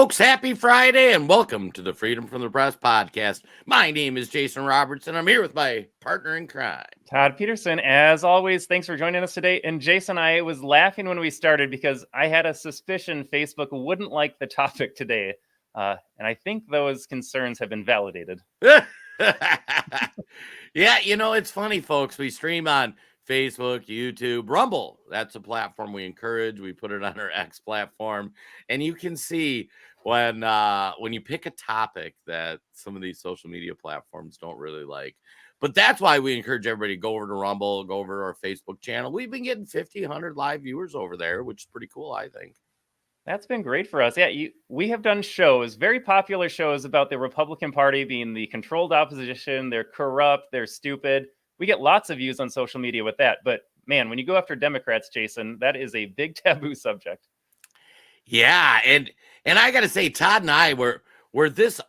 folks. Happy Friday and welcome to the Freedom from the Press podcast. My name is Jason Roberts and I'm here with my partner in crime, Todd Peterson. As always, thanks for joining us today. And Jason, I was laughing when we started because I had a suspicion Facebook wouldn't like the topic today. And I think those concerns have been validated. Yeah, it's funny, folks. We stream on Facebook, YouTube, Rumble. That's a platform we encourage. We put it on our X platform. And you can see when you pick a topic that some of these social media platforms don't really like. But that's why we encourage everybody to go over to Rumble, go over to our Facebook channel. We've been getting 50, 100 live viewers over there, which is pretty cool, I think. That's been great for us. Yeah, we have done shows, very popular shows about the Republican Party being the controlled opposition. They're corrupt. They're stupid. We get lots of views on social media with that. But man, when you go after Democrats, Jason, that is a big taboo subject. Yeah, and I got to say, Todd and I where this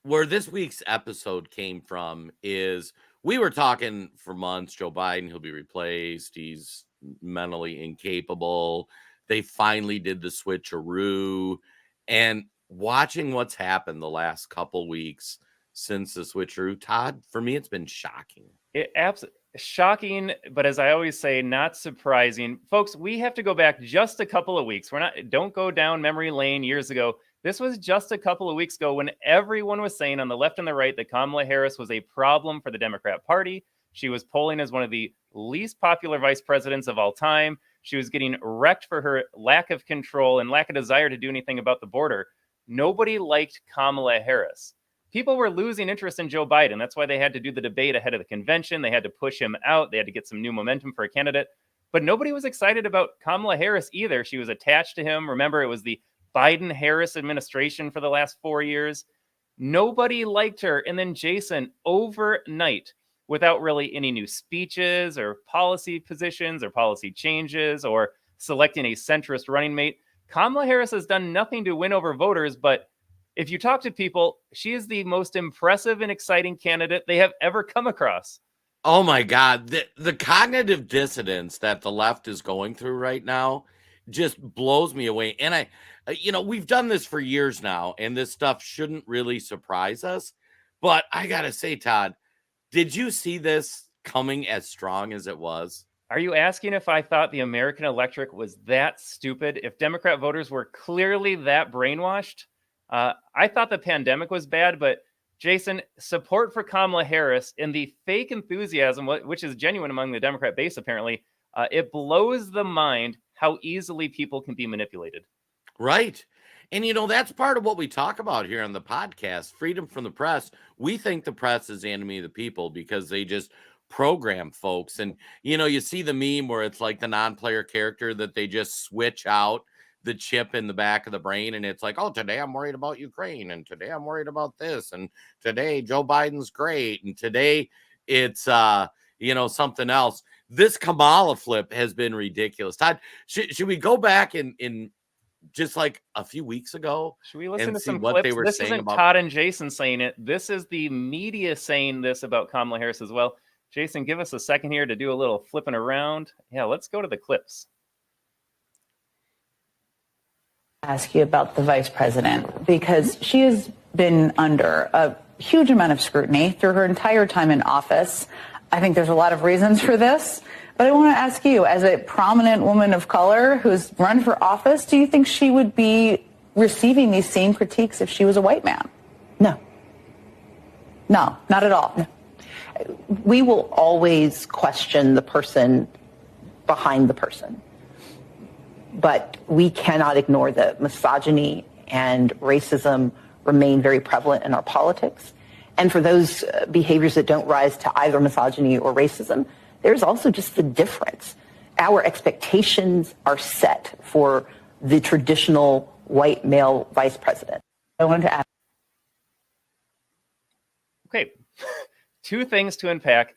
week's episode came from is we were talking for months. Joe Biden, he'll be replaced. He's mentally incapable. They finally did the switcheroo, and watching what's happened the last couple weeks since the switcheroo, Todd, for me, it's been shocking. Shocking, but as I always say, not surprising. Folks, we have to go back just a couple of weeks. Don't go down memory lane years ago. This was just a couple of weeks ago when everyone was saying on the left and the right that Kamala Harris was a problem for the Democrat Party. She was polling as one of the least popular vice presidents of all time. She was getting wrecked for her lack of control and lack of desire to do anything about the border. Nobody liked Kamala Harris. People were losing interest in Joe Biden. That's why they had to do the debate ahead of the convention. They had to push him out. They had to get some new momentum for a candidate. But nobody was excited about Kamala Harris either. She was attached to him. Remember, it was the Biden-Harris administration for the last 4 years. Nobody liked her. And then Jason, overnight, without really any new speeches or policy positions or policy changes or selecting a centrist running mate, Kamala Harris has done nothing to win over voters, but if you talk to people, she is the most impressive and exciting candidate they have ever come across. Oh my God. The cognitive dissonance that the left is going through right now just blows me away. And we've done this for years now, and this stuff shouldn't really surprise us. But I got to say, Todd, did you see this coming as strong as it was? Are you asking if I thought the American electorate was that stupid? If Democrat voters were clearly that brainwashed? I thought the pandemic was bad, but Jason, support for Kamala Harris and the fake enthusiasm, which is genuine among the Democrat base, apparently, it blows the mind how easily people can be manipulated. Right. And, that's part of what we talk about here on the podcast, Freedom from the Press. We think the press is the enemy of the people because they just program folks. And, you see the meme where it's like the non-player character that they just switch out the chip in the back of the brain. And it's like, oh, today I'm worried about Ukraine. And today I'm worried about this. And today Joe Biden's great. And today it's, something else. This Kamala flip has been ridiculous. Todd, should we go back in just like a few weeks ago? Should we listen to some clips? They were saying about Todd and Jason saying it. This is the media saying this about Kamala Harris as well. Jason, give us a second here to do a little flipping around. Yeah, let's go to the clips. Ask you about the vice president because she has been under a huge amount of scrutiny through her entire time in office. I think there's a lot of reasons for this, but I want to ask you, as a prominent woman of color who's run for office, do you think she would be receiving these same critiques if she was a white man? No. No, not at all. No. We will always question the person behind the person. But we cannot ignore that misogyny and racism remain very prevalent in our politics. And for those behaviors that don't rise to either misogyny or racism, there's also just the difference. Our expectations are set for the traditional white male vice president. I wanted to ask. Okay, two things to unpack.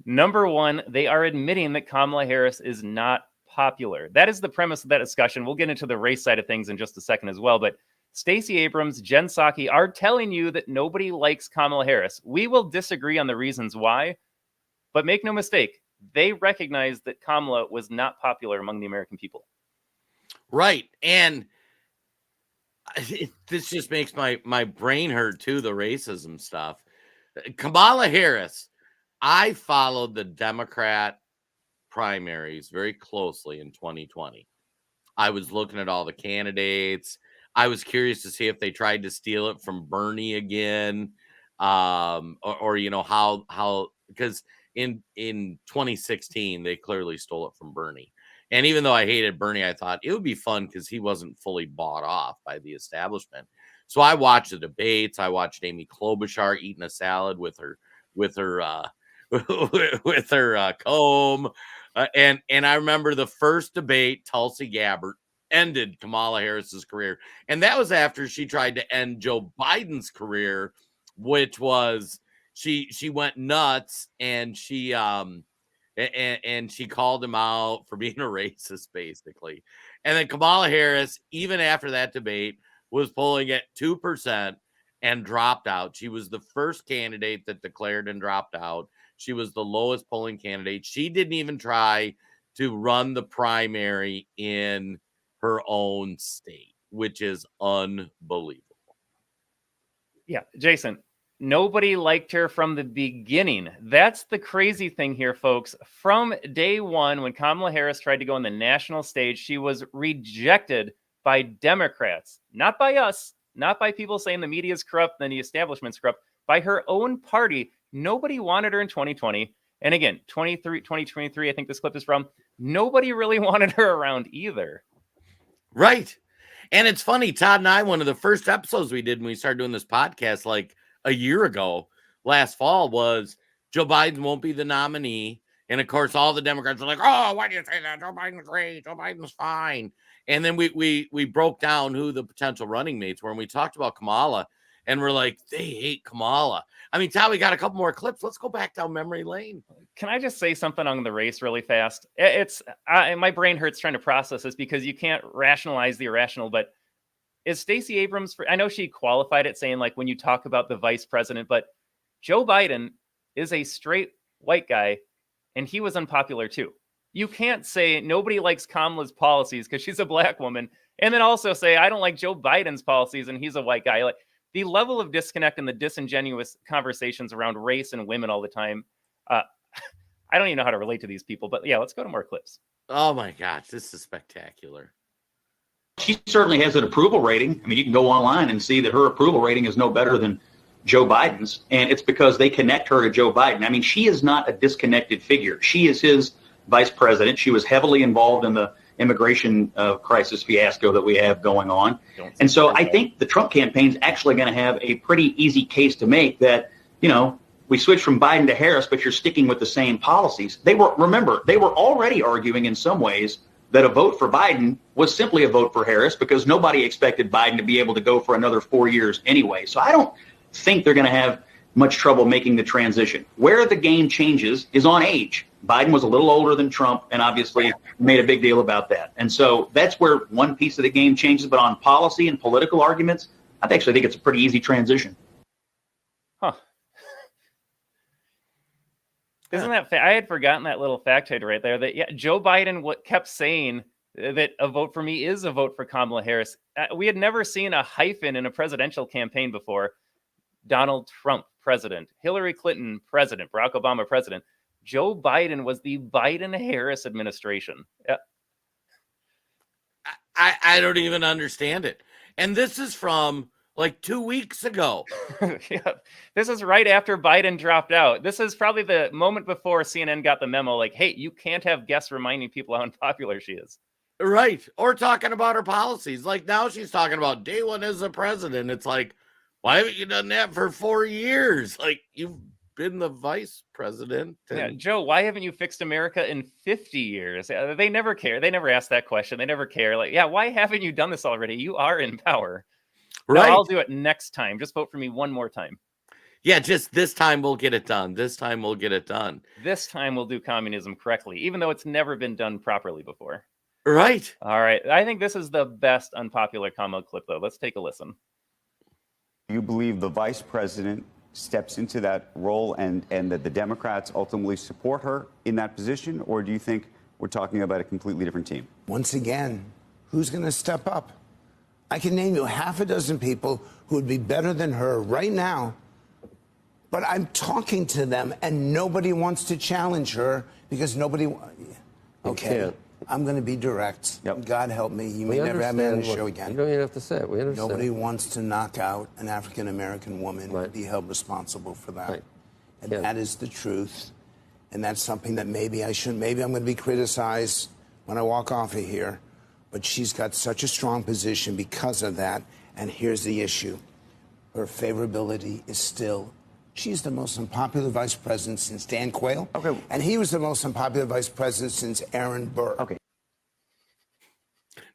Number one, they are admitting that Kamala Harris is not popular. That is the premise of that discussion. We'll get into the race side of things in just a second as well. But Stacey Abrams, Jen Psaki are telling you that nobody likes Kamala Harris. We will disagree on the reasons why, but make no mistake, they recognize that Kamala was not popular among the American people. Right. And This just makes my brain hurt too, the racism stuff. Kamala Harris, I followed the Democrat primaries very closely in 2020. I was looking at all the candidates. I was curious to see if they tried to steal it from Bernie again, or how because in 2016 they clearly stole it from Bernie. And even though I hated Bernie, I thought it would be fun because he wasn't fully bought off by the establishment. So I watched the debates. I watched Amy Klobuchar eating a salad with her with her comb. And I remember the first debate, Tulsi Gabbard ended Kamala Harris's career, and that was after she tried to end Joe Biden's career, which was she went nuts and she called him out for being a racist, basically. And then Kamala Harris, even after that debate, was polling at 2% and dropped out. She was the first candidate that declared and dropped out. She was the lowest polling candidate. She didn't even try to run the primary in her own state, which is unbelievable. Yeah, Jason, nobody liked her from the beginning. That's the crazy thing here, folks. From day one, when Kamala Harris tried to go on the national stage, she was rejected by Democrats, not by us, not by people saying the media is corrupt and the establishment's corrupt, by her own party. Nobody wanted her in 2020. And again, 2023, I think this clip is from, nobody really wanted her around either. Right. And it's funny, Todd and I, one of the first episodes we did when we started doing this podcast like a year ago, last fall, was Joe Biden won't be the nominee. And of course, all the Democrats are like, oh, why do you say that? Joe Biden's great. Joe Biden's fine. And then we broke down who the potential running mates were. And we talked about Kamala. And we're like, they hate Kamala. I mean, Todd, we got a couple more clips. Let's go back down memory lane. Can I just say something on the race really fast? It's my brain hurts trying to process this because you can't rationalize the irrational. But is Stacey Abrams, I know she qualified it saying like when you talk about the vice president, but Joe Biden is a straight white guy and he was unpopular too. You can't say nobody likes Kamala's policies because she's a black woman and then also say I don't like Joe Biden's policies and he's a white guy. Like, the level of disconnect and the disingenuous conversations around race and women all the time. I don't even know how to relate to these people, but yeah, let's go to more clips. Oh my gosh, this is spectacular. She certainly has an approval rating. I mean, you can go online and see that her approval rating is no better than Joe Biden's, and it's because they connect her to Joe Biden. I mean, she is not a disconnected figure. She is his vice president. She was heavily involved in the immigration crisis fiasco that we have going on. And so I think the Trump campaign is actually going to have a pretty easy case to make that, you know, we switched from Biden to Harris, but you're sticking with the same policies. They were already arguing in some ways that a vote for Biden was simply a vote for Harris because nobody expected Biden to be able to go for another 4 years anyway. So I don't think they're going to have much trouble making the transition. Where the game changes is on age. Biden was a little older than Trump and obviously made a big deal about that. And so that's where one piece of the game changes. But on policy and political arguments, I actually think it's a pretty easy transition. Huh. Isn't that I had forgotten that little factoid right there that Joe Biden kept saying that a vote for me is a vote for Kamala Harris. We had never seen a hyphen in a presidential campaign before. Donald Trump, president. Hillary Clinton, president. Barack Obama, president. Joe Biden was the Biden-Harris administration. Yeah. I don't even understand it. And this is from like 2 weeks ago. Yeah. This is right after Biden dropped out. This is probably the moment before CNN got the memo like, hey, you can't have guests reminding people how unpopular she is. Right. Or talking about her policies. Like now she's talking about day one as a president. It's like, why haven't you done that for 4 years? Like you've been the vice president. Yeah, Joe, why haven't you fixed America in 50 years? They never care. They never ask that question. They never care. Like, yeah, why haven't you done this already? You are in power. Right. No, I'll do it next time. Just vote for me one more time. Yeah, just this time we'll get it done. This time we'll get it done. This time we'll do communism correctly, even though it's never been done properly before. Right. All right. I think this is the best unpopular Kamala clip, though. Let's take a listen. You believe the vice president steps into that role and that the Democrats ultimately support her in that position? Or do you think we're talking about a completely different team? Once again, who's going to step up? I can name you half a dozen people who would be better than her right now, but I'm talking to them and nobody wants to challenge her because nobody. Okay, I'm going to be direct. Yep. God help me. You may never have me on the show again. You don't even have to say it. We understand. Nobody wants to knock out an African-American woman and be held responsible for that. Right. And that is the truth. And that's something that maybe I shouldn't, maybe I'm going to be criticized when I walk off of here. But she's got such a strong position because of that. And here's the issue. Her favorability is still, she's the most unpopular vice president since Dan Quayle. Okay. And he was the most unpopular vice president since Aaron Burr. Okay.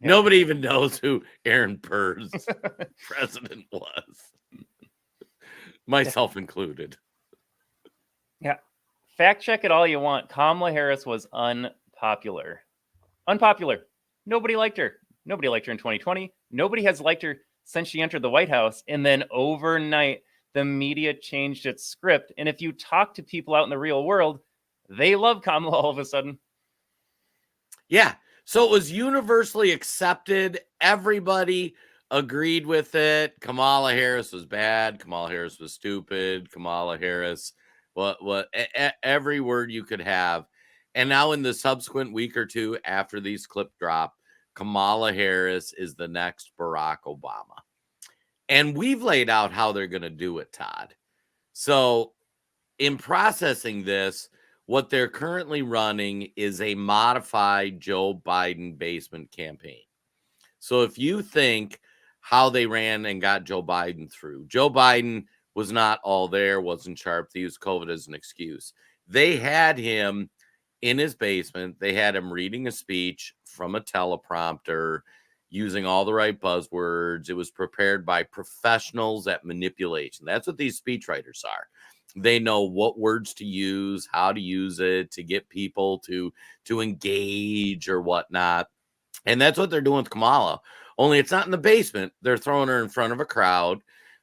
Nobody even knows who Aaron Burr's president was, myself included. Yeah. Fact check it all you want. Kamala Harris was unpopular. Unpopular. Nobody liked her. Nobody liked her in 2020. Nobody has liked her since she entered the White House. And then overnight, the media changed its script. And if you talk to people out in the real world, they love Kamala all of a sudden. Yeah. So it was universally accepted. Everybody agreed with it. Kamala Harris was bad. Kamala Harris was stupid. Kamala Harris, every word you could have. And now in the subsequent week or two after these clip drop, Kamala Harris is the next Barack Obama. And we've laid out how they're going to do it, Todd. So in processing this, what they're currently running is a modified Joe Biden basement campaign. So if you think how they ran and got Joe Biden through, Joe Biden was not all there, wasn't sharp. They used COVID as an excuse. They had him in his basement. They had him reading a speech from a teleprompter, using all the right buzzwords. It was prepared by professionals at manipulation. That's what these speechwriters are. They know what words to use, how to use it to get people to engage or whatnot. And that's what they're doing with Kamala. Only it's not in the basement. They're throwing her in front of a crowd.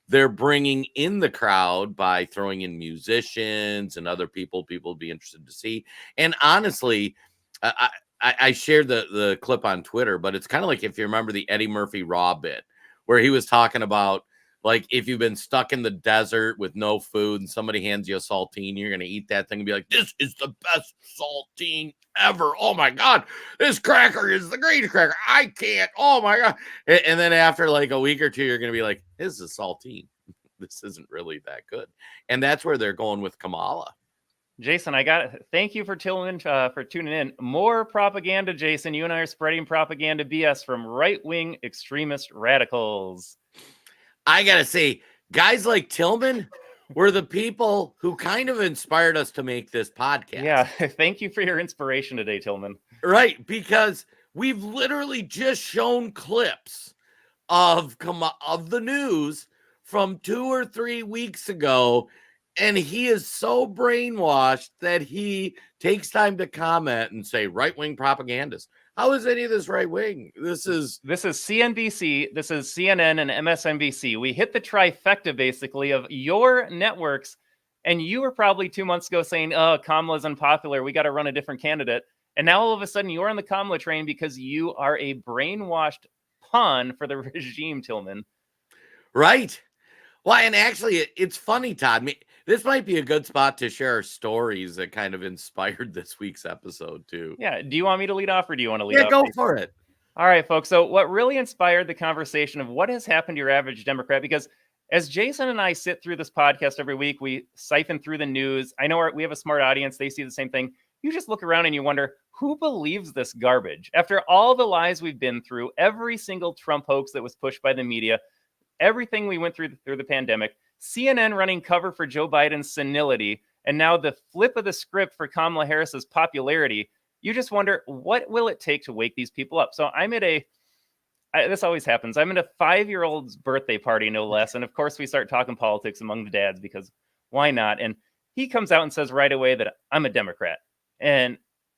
They're bringing in the crowd by throwing in musicians and other people would be interested to see. And honestly, I shared the clip on Twitter, but it's kind of like if you remember the Eddie Murphy Raw bit where he was talking about, like, if you've been stuck in the desert with no food and somebody hands you a saltine, you're going to eat that thing and be like, this is the best saltine ever. Oh my God, this cracker is the greatest cracker. I can't. Oh my God. And then after like a week or two, you're going to be like, this is saltine. This isn't really that good. And that's where they're going with Kamala. Jason, thank you for tuning in. More propaganda, Jason. You and I are spreading propaganda BS from right-wing extremist radicals. I got to say, guys like Tillman were the people who kind of inspired us to make this podcast. Yeah, thank you for your inspiration today, Tillman. Right, because we've literally just shown clips of the news from 2 or 3 weeks ago, and he is so brainwashed that he takes time to comment and say right-wing propagandist. How is any of this right-wing? This is CNBC, this is CNN and MSNBC. We hit the trifecta, basically, of your networks, and you were probably 2 months ago saying, oh, Kamala's unpopular, we got to run a different candidate. And now all of a sudden you're on the Kamala train because you are a brainwashed pawn for the regime, Tillman. Right. Well, and actually, it's funny, Todd. This might be a good spot to share stories that kind of inspired this week's episode, too. Yeah. Do you want me to lead off or do you want to lead off? Yeah, go for it. All right, folks. So what really inspired the conversation of what has happened to your average Democrat? Because as Jason and I sit through this podcast every week, we siphon through the news. I know we have a smart audience. They see the same thing. You just look around and you wonder, who believes this garbage? After all the lies we've been through, every single Trump hoax that was pushed by the media, everything we went through the pandemic, CNN running cover for Joe Biden's senility, and now the flip of the script for Kamala Harris's popularity, you just wonder, what will it take to wake these people up? So I'm at this always happens. I'm at a 5-year-old's birthday party, no less. And of course, we start talking politics among the dads because why not? And he comes out and says right away that I'm a Democrat. And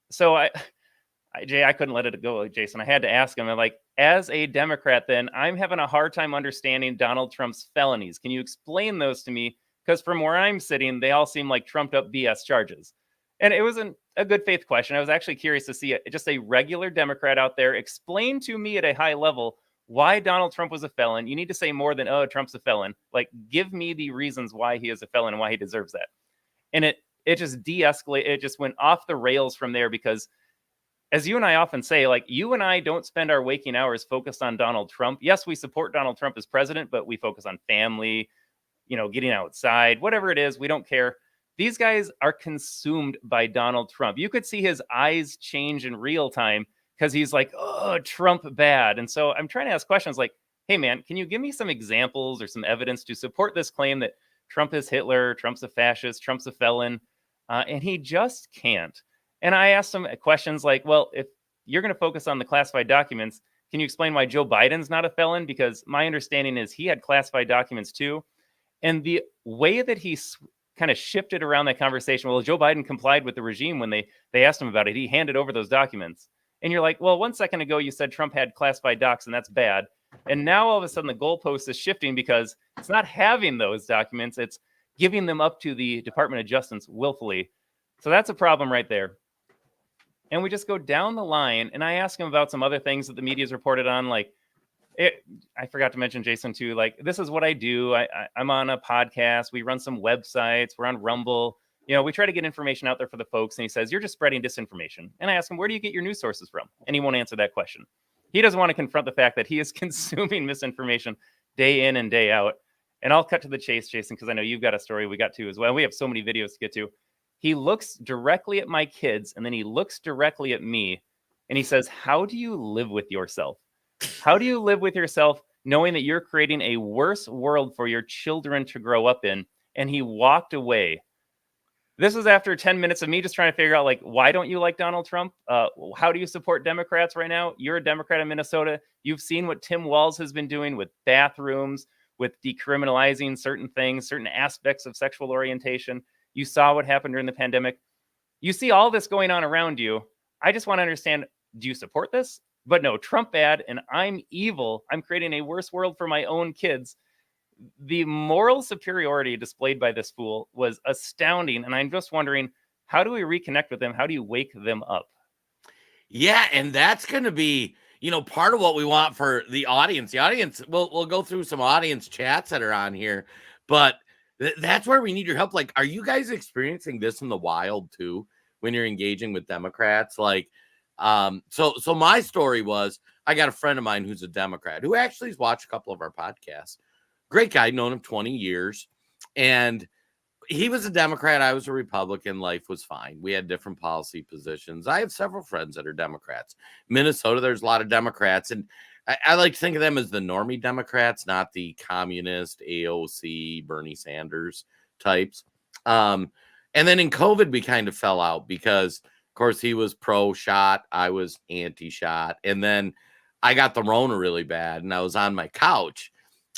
so I couldn't let it go, Jason. I had to ask him. I'm like, as a Democrat, then I'm having a hard time understanding Donald Trump's felonies. Can you explain those to me? Because from where I'm sitting, they all seem like trumped up BS charges. And it wasn't a good faith question. I was actually curious to see just a regular Democrat out there explain to me at a high level why Donald Trump was a felon. You need to say more than, oh, Trump's a felon. Like, give me the reasons why he is a felon and why he deserves that. And it just de-escalated. It just went off the rails from there because, as you and I often say, like, you and I don't spend our waking hours focused on Donald Trump. Yes, we support Donald Trump as president, but we focus on family, getting outside, whatever it is. We don't care. These guys are consumed by Donald Trump. You could see his eyes change in real time because he's like, oh, Trump bad. And so I'm trying to ask questions like, hey, man, can you give me some examples or some evidence to support this claim that Trump is Hitler, Trump's a fascist, Trump's a felon? And he just can't. And I asked him questions like, well, if you're going to focus on the classified documents, can you explain why Joe Biden's not a felon? Because my understanding is he had classified documents too. And the way that he kind of shifted around that conversation, well, Joe Biden complied with the regime when they asked him about it. He handed over those documents. And you're like, well, 1 second ago, you said Trump had classified docs, and that's bad. And now all of a sudden, the goalpost is shifting because it's not having those documents. It's giving them up to the Department of Justice willfully. So that's a problem right there. And we just go down the line, and I ask him about some other things that the media's reported on, like, I forgot to mention, Jason, too, like, this is what I do. I'm on a podcast. We run some websites. We're on Rumble. We try to get information out there for the folks. And he says, you're just spreading disinformation. And I ask him, where do you get your news sources from? And he won't answer that question. He doesn't want to confront the fact that he is consuming misinformation day in and day out. And I'll cut to the chase, Jason, because I know you've got a story we got to as well. We have so many videos to get to. He looks directly at my kids, and then he looks directly at me. And he says, how do you live with yourself? How do you live with yourself knowing that you're creating a worse world for your children to grow up in? And he walked away. This was after 10 minutes of me just trying to figure out, like, why don't you like Donald Trump? How do you support Democrats right now? You're a Democrat in Minnesota. You've seen what Tim Walz has been doing with bathrooms, with decriminalizing certain things, certain aspects of sexual orientation. You saw what happened during the pandemic. You see all this going on around you. I just want to understand, do you support this? But no, Trump bad, and I'm evil. I'm creating a worse world for my own kids. The moral superiority displayed by this fool was astounding. And I'm just wondering, how do we reconnect with them? How do you wake them up? Yeah, and that's going to be, part of what we want for the audience. The audience, we'll go through some audience chats that are on here, but that's where we need your help. Like, are you guys experiencing this in the wild too when you're engaging with Democrats? Like, so my story was, I got a friend of mine who's a Democrat who actually has watched a couple of our podcasts. Great guy, known him 20 years. And he was a Democrat. I was a Republican. Life was fine. We had different policy positions. I have several friends that are Democrats. Minnesota, there's a lot of Democrats. And I like to think of them as the normie Democrats, not the communist, AOC, Bernie Sanders types. And then in COVID, we kind of fell out because, of course, he was pro-shot. I was anti-shot. And then I got the Rona really bad, and I was on my couch,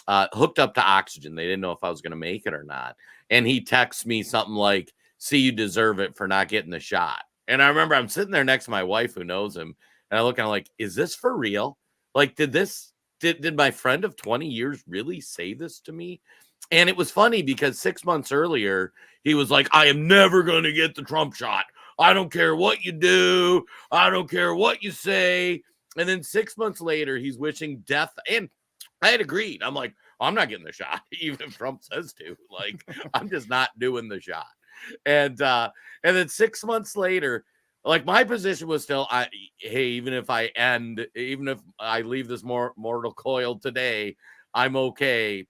hooked up to oxygen. They didn't know if I was going to make it or not. And he texts me something like, see, you deserve it for not getting the shot. And I remember I'm sitting there next to my wife who knows him. And I look, and I'm like, is this for real? Like, did my friend of 20 years really say this to me? And it was funny because 6 months earlier, he was like, I am never going to get the Trump shot. I don't care what you do. I don't care what you say. And then 6 months later, he's wishing death. And I had agreed. I'm like, I'm not getting the shot, even if Trump says to. Like, I'm just not doing the shot. And then 6 months later, like, my position was still, hey, even if I leave this mortal coil today, I'm okay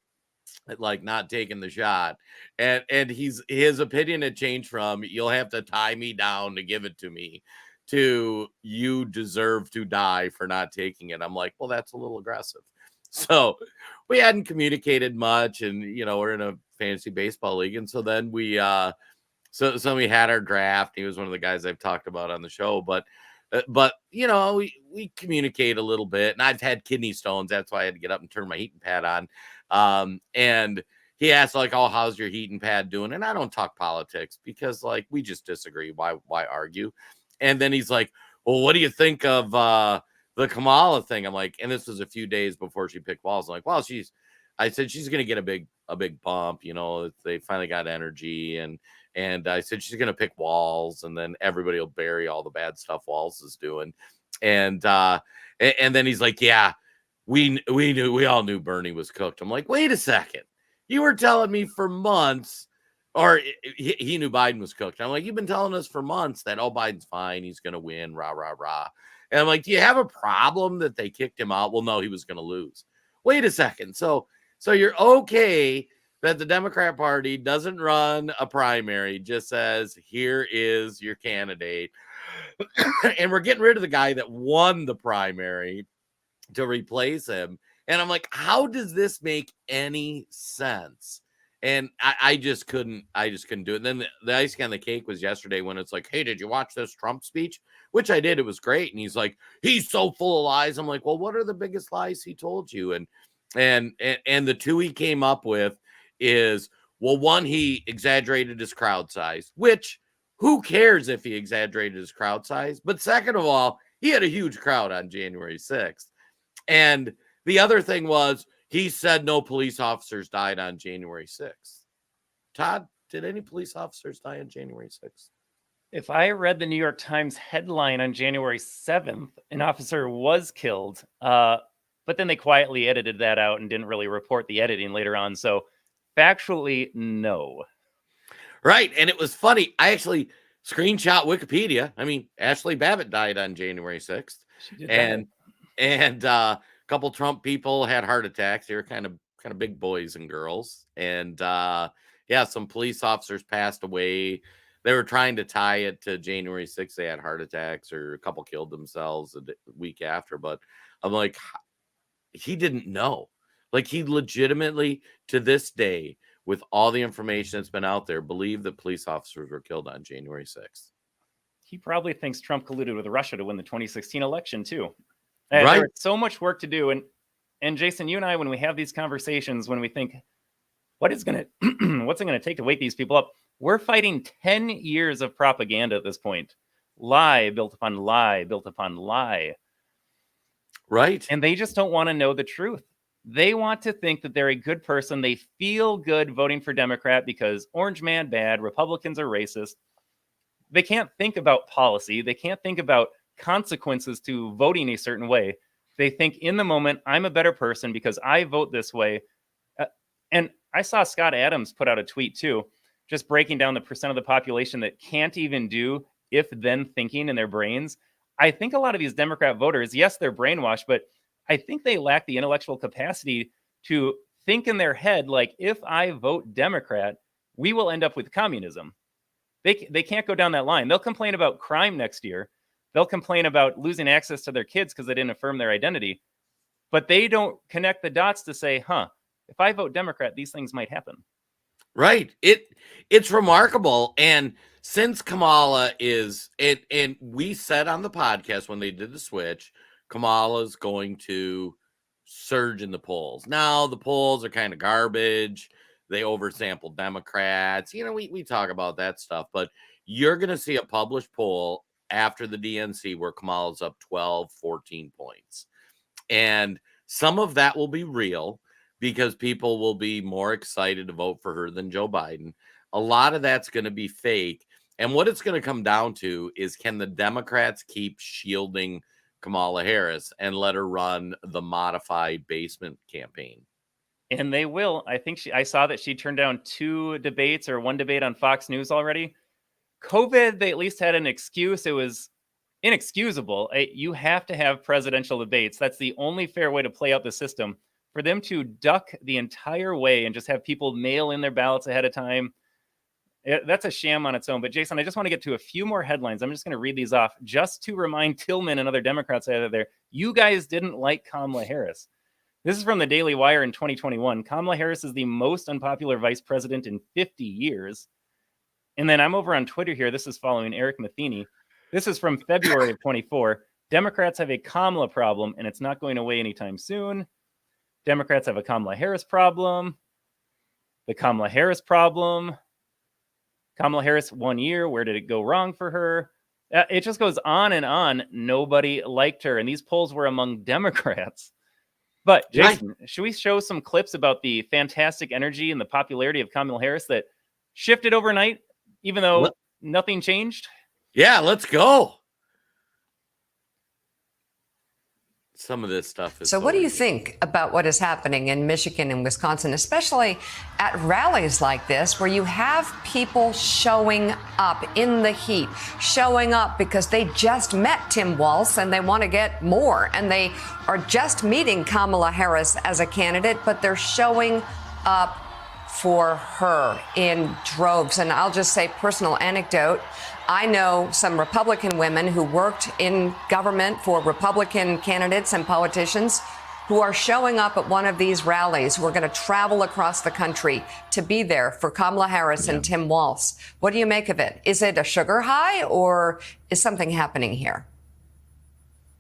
at, like, not taking the shot. And his opinion had changed from, you'll have to tie me down to give it to me, to you deserve to die for not taking it. I'm like, well, that's a little aggressive. So we hadn't communicated much, and we're in a fantasy baseball league, and so then we so we had our draft. He was one of the guys I've talked about on the show, but we communicate a little bit, and I've had kidney stones. That's why I had to get up and turn my heating pad on. And he asked, like, oh, how's your heating pad doing? And I don't talk politics because, like, we just disagree. Why argue? And then he's like, well, what do you think of the Kamala thing? I'm like, and this was a few days before she picked Walz. I'm like, well, I said she's going to get a big bump. They finally got energy, and I said she's going to pick Walz, and then everybody will bury all the bad stuff Walz is doing. And then he's like, yeah, we all knew Bernie was cooked. I'm like, wait a second. You were telling me for months, or he knew Biden was cooked. I'm like, you've been telling us for months that, oh, Biden's fine. He's going to win, rah, rah, rah. And I'm like, do you have a problem that they kicked him out? Well, no, he was going to lose. Wait a second. So you're okay that the Democrat Party doesn't run a primary, just says, here is your candidate. And we're getting rid of the guy that won the primary to replace him. And I'm like, how does this make any sense? And I just couldn't do it. And then the icing on the cake was yesterday when it's like, hey, did you watch this Trump speech? Which I did. It was great. And he's like, he's so full of lies. I'm like, well, what are the biggest lies he told you? And the two he came up with is, well, one, he exaggerated his crowd size, which who cares if he exaggerated his crowd size? But second of all, he had a huge crowd on January 6th. And the other thing was, he said no police officers died on January 6th. Todd, did any police officers die on January 6th? If I read the New York Times headline on January 7th, an officer was killed, but then they quietly edited that out and didn't really report the editing later on. So factually, no. Right. And it was funny. I actually screenshot Wikipedia. I mean, Ashley Babbitt died on January 6th. And a couple Trump people had heart attacks. They were kind of big boys and girls. And some police officers passed away. They were trying to tie it to January 6th. They had heart attacks, or a couple killed themselves a week after. But I'm like, he didn't know. Like, he legitimately, to this day, with all the information that's been out there, believed that police officers were killed on January 6th. He probably thinks Trump colluded with Russia to win the 2016 election, too. Right. There's so much work to do. And Jason, you and I, when we have these conversations, when we think, what's it going to take to wake these people up? We're fighting 10 years of propaganda at this point. Lie built upon lie, built upon lie. Right. And they just don't want to know the truth. They want to think that they're a good person. They feel good voting for Democrat because orange man bad, Republicans are racist. They can't think about policy. They can't think about consequences to voting a certain way. They think in the moment, I'm a better person because I vote this way. And I saw Scott Adams put out a tweet too, just breaking down the percent of the population that can't even do if-then thinking in their brains. I think a lot of these Democrat voters, yes, they're brainwashed, but I think they lack the intellectual capacity to think in their head, like, if I vote Democrat, we will end up with communism. They can't go down that line. They'll complain about crime next year. They'll complain about losing access to their kids because they didn't affirm their identity. But they don't connect the dots to say, if I vote Democrat, these things might happen. Right. It's remarkable. And since Kamala and we said on the podcast when they did the switch, Kamala's going to surge in the polls. Now the polls are kind of garbage. They oversample Democrats. We talk about that stuff, but you're going to see a published poll after the DNC where Kamala's up 12, 14 points. And some of that will be real because people will be more excited to vote for her than Joe Biden. A lot of that's going to be fake. And what it's going to come down to is, can the Democrats keep shielding Kamala Harris and let her run the modified basement campaign? And they will. I saw that she turned down 2 debates or 1 debate on Fox News already. COVID, they at least had an excuse. It was inexcusable. You have to have presidential debates. That's the only fair way to play out the system. For them to duck the entire way and just have people mail in their ballots ahead of time, that's a sham on its own. But Jason, I just want to get to a few more headlines. I'm just going to read these off just to remind Tillman and other Democrats out there, you guys didn't like Kamala Harris. This is from the Daily Wire in 2021. Kamala Harris is the most unpopular vice president in 50 years. And then I'm over on Twitter here. This is following Eric Matheny. This is from February of 24. Democrats have a Kamala problem, and it's not going away anytime soon. Democrats have a Kamala Harris problem. The Kamala Harris problem. Kamala Harris 1 year. Where did it go wrong for her? It just goes on and on. Nobody liked her. And these polls were among Democrats. But Jason, should we show some clips about the fantastic energy and the popularity of Kamala Harris that shifted overnight, even though nothing changed? Yeah, let's go. Some of this stuff is So what do you think about what is happening in Michigan and Wisconsin, especially at rallies like this, where you have people showing up in the heat, showing up because they just met Tim Walz and they want to get more, and they are just meeting Kamala Harris as a candidate, but they're showing up for her in droves? And I'll just say, personal anecdote, I know some Republican women who worked in government for Republican candidates and politicians who are showing up at one of these rallies, who are going to travel across the country to be there for Kamala Harris and Tim Walz. What do you make of it? Is it a sugar high, or is something happening here?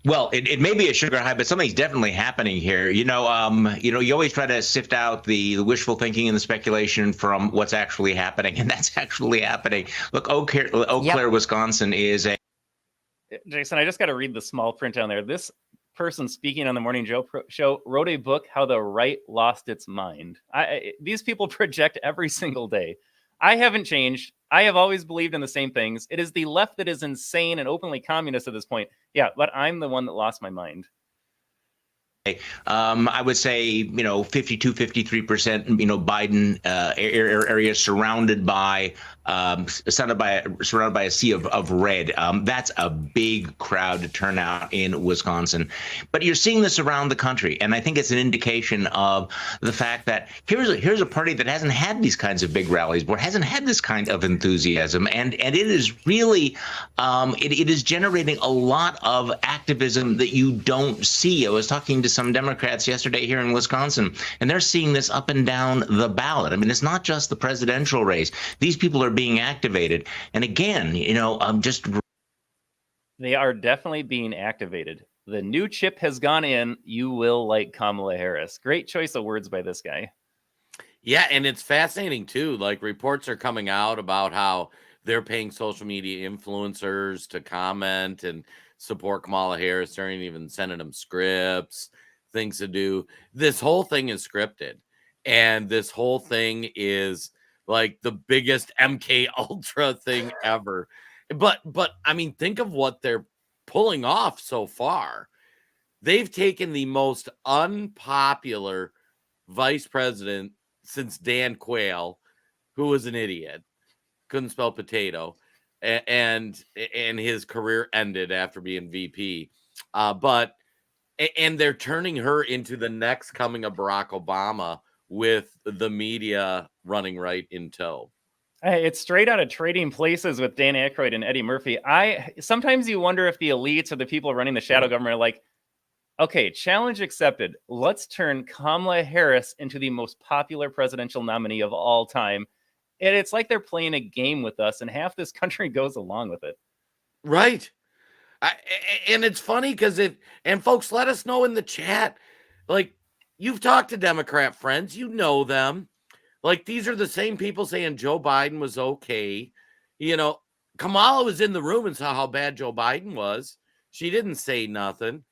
Well, it may be a sugar high, but something's definitely happening here. You always try to sift out the wishful thinking and the speculation from what's actually happening, and that's actually happening. Look, Eau Claire, Wisconsin is a... Jason, I just got to read the small print down there. This person speaking on the Morning Joe show wrote a book, How the Right Lost Its Mind. These people project every single day. I haven't changed. I have always believed in the same things. It is the left that is insane and openly communist at this point. Yeah, but I'm the one that lost my mind. I would say, 52, 53%, Biden area surrounded by a sea of red. That's a big crowd to turn out in Wisconsin. But you're seeing this around the country, and I think it's an indication of the fact that here's a party that hasn't had these kinds of big rallies before, hasn't had this kind of enthusiasm, and it is really it is generating a lot of activism that you don't see. I was talking to some Democrats yesterday here in Wisconsin, and they're seeing this up and down the ballot. I mean, it's not just the presidential race. These people are being activated. And again, they are definitely being activated. The new chip has gone in. You will like Kamala Harris. Great choice of words by this guy. Yeah, and it's fascinating too. Like, reports are coming out about how they're paying social media influencers to comment and support Kamala Harris. They're even sending them scripts, things to do. This whole thing is scripted, and this whole thing is like the biggest MK Ultra thing ever. But I mean, think of what they're pulling off so far. They've taken the most unpopular vice president since Dan Quayle, who was an idiot, couldn't spell potato, and his career ended after being VP. And they're turning her into the next coming of Barack Obama, with the media running right in tow. It's straight out of Trading Places with Dan Aykroyd and Eddie Murphy. Sometimes you wonder if the elites or the people running the shadow government are like, okay, challenge accepted. Let's turn Kamala Harris into the most popular presidential nominee of all time. And it's like they're playing a game with us, and half this country goes along with it. Right. And it's funny because and folks, let us know in the chat, like, you've talked to Democrat friends, you know them. Like, these are the same people saying Joe Biden was okay. Kamala was in the room and saw how bad Joe Biden was. She didn't say nothing.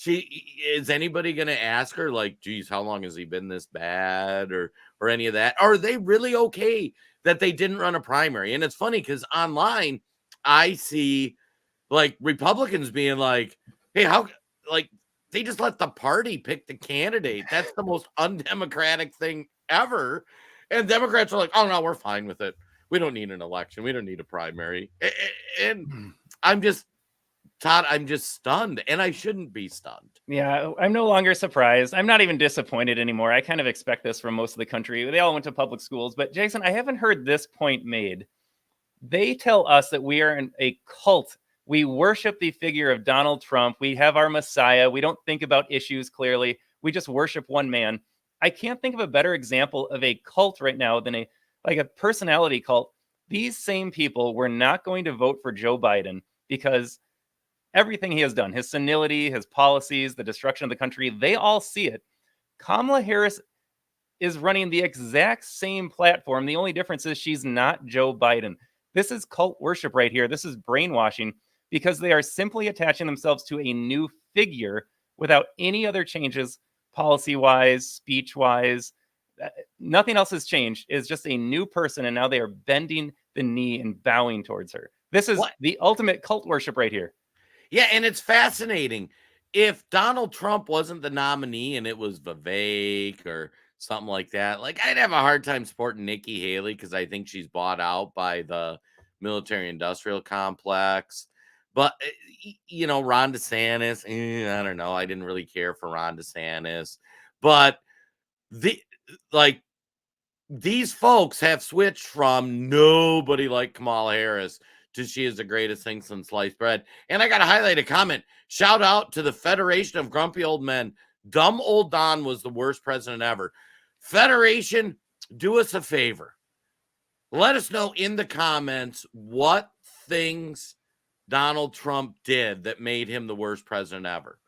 Is anybody going to ask her, like, geez, how long has he been this bad, or any of that? Are they really okay that they didn't run a primary? And it's funny because online I see like Republicans being like, hey, how, like, they just let the party pick the candidate. That's the most undemocratic thing ever. And Democrats are like, oh, no, we're fine with it. We don't need an election. We don't need a primary. And I'm just, Todd, I'm just stunned, and I shouldn't be stunned. Yeah, I'm no longer surprised. I'm not even disappointed anymore. I kind of expect this from most of the country. They all went to public schools. But Jason, I haven't heard this point made. They tell us that we are in a cult. We worship the figure of Donald Trump. We have our Messiah. We don't think about issues clearly. We just worship one man. I can't think of a better example of a cult right now than a personality cult. These same people were not going to vote for Joe Biden because everything he has done, his senility, his policies, the destruction of the country, they all see it. Kamala Harris is running the exact same platform. The only difference is she's not Joe Biden. This is cult worship right here. This is brainwashing, because they are simply attaching themselves to a new figure without any other changes, policy-wise, speech-wise. Nothing else has changed. It's just a new person, and now they are bending the knee and bowing towards her. This is the ultimate cult worship right here. Yeah, and it's fascinating. if Donald Trump wasn't the nominee and it was Vivek or something like that, like I'd have a hard time supporting Nikki Haley because I think she's bought out by the military industrial complex. But Ron DeSantis, I don't know. I didn't really care for Ron DeSantis, but the like these folks have switched from nobody like Kamala Harris to she is the greatest thing since sliced bread. And I got to highlight a comment. Shout out to the Federation of Grumpy Old Men. Dumb old Don was the worst president ever. Federation, do us a favor. Let us know in the comments what things Donald Trump did that made him the worst president ever.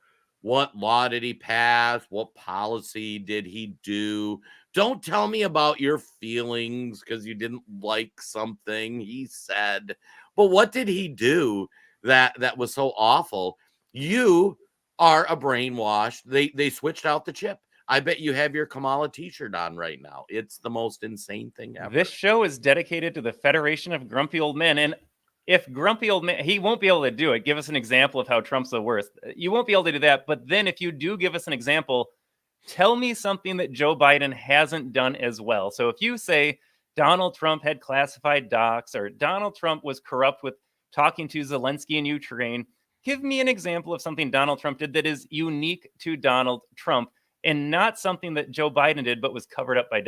What law did he pass? What policy did he do? Don't tell me about your feelings because you didn't like something he said. But what did he do that was so awful? You are a brainwashed. They switched out the chip. I bet you have your Kamala t-shirt on right now. It's the most insane thing ever. This show is dedicated to the Federation of Grumpy Old Men. And if Grumpy Old Man, he won't be able to do it. Give us an example of how Trump's the worst. You won't be able to do that. But then if you do give us an example, tell me something that Joe Biden hasn't done as well. So if you say Donald Trump had classified docs or Donald Trump was corrupt with talking to Zelensky in Ukraine, give me an example of something Donald Trump did that is unique to Donald Trump and not something that Joe Biden did, but was covered up by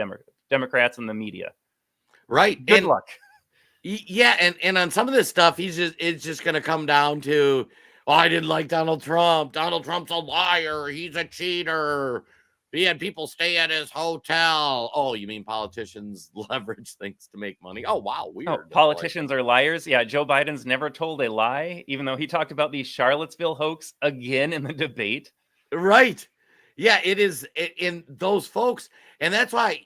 Democrats and the media. Right. Good luck. Yeah, and on some of this stuff, it's just going to come down to, I didn't like Donald Trump. Donald Trump's a liar. He's a cheater. He had people stay at his hotel. Oh, you mean politicians leverage things to make money? Oh, wow, weird. Oh, politicians are liars. Yeah, Joe Biden's never told a lie, even though he talked about the Charlottesville hoax again in the debate. Right. Yeah, it is in those folks. And that's why,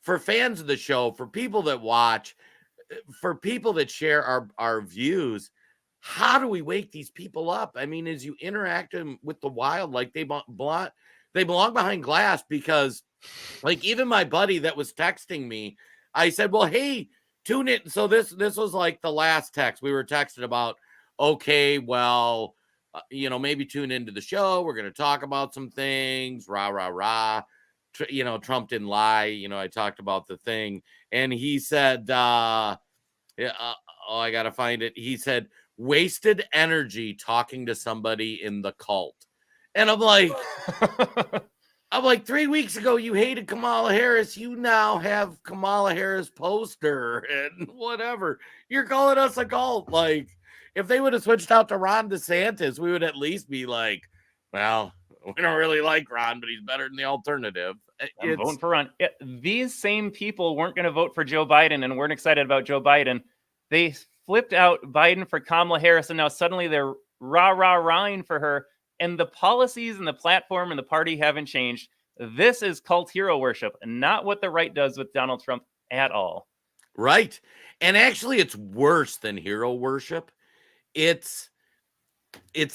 for fans of the show, for people that watch, for people that share our views, how do we wake these people up? I mean, as you interact with the wild, like they belong behind glass, because like even my buddy that was texting me, I said, well, hey, tune in. So this was like the last text we were texting about. Okay, well, maybe tune into the show. We're going to talk about some things. Rah, rah, rah. Trump didn't lie. I talked about the thing. And he said, I got to find it. He said, wasted energy talking to somebody in the cult. And I'm like, 3 weeks ago, you hated Kamala Harris. You now have Kamala Harris poster and whatever. You're calling us a cult. Like, if they would have switched out to Ron DeSantis, we would at least be like, well, we don't really like Ron, but he's better than the alternative. I'm voting for Ron. Yeah, these same people weren't going to vote for Joe Biden and weren't excited about Joe Biden. They flipped out Biden for Kamala Harris, and now suddenly they're rah-rah-rahing for her. And the policies and the platform and the party haven't changed. This is cult hero worship, not what the right does with Donald Trump at all. Right. And actually, it's worse than hero worship. It's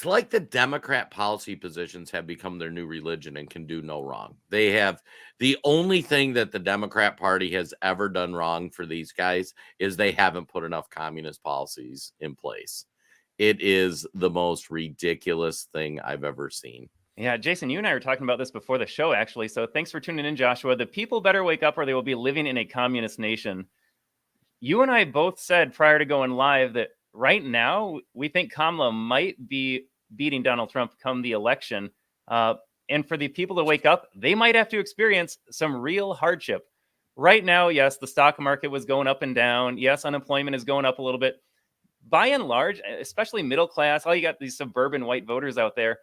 like the Democrat policy positions have become their new religion and can do no wrong. They have the only thing that the Democrat Party has ever done wrong for these guys is they haven't put enough communist policies in place. It is the most ridiculous thing I've ever seen. Yeah, Jason, you and I were talking about this before the show, actually. So thanks for tuning in, Joshua. The people better wake up or they will be living in a communist nation. You and I both said prior to going live that right now, we think Kamala might be beating Donald Trump come the election. And for the people to wake up, they might have to experience some real hardship. Right now, yes, the stock market was going up and down. Yes, unemployment is going up a little bit. By and large, especially middle class, all you got these suburban white voters out there,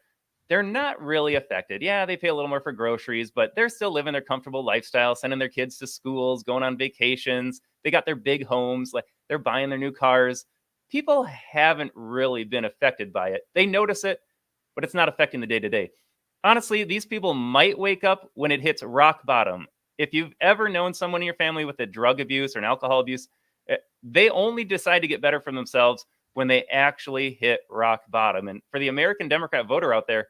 they're not really affected. Yeah, they pay a little more for groceries, but they're still living their comfortable lifestyle, sending their kids to schools, going on vacations. They got their big homes, like they're buying their new cars. People haven't really been affected by it. They notice it, but it's not affecting the day-to-day. Honestly, these people might wake up when it hits rock bottom. If you've ever known someone in your family with a drug abuse or an alcohol abuse, they only decide to get better for themselves when they actually hit rock bottom. And for the American Democrat voter out there,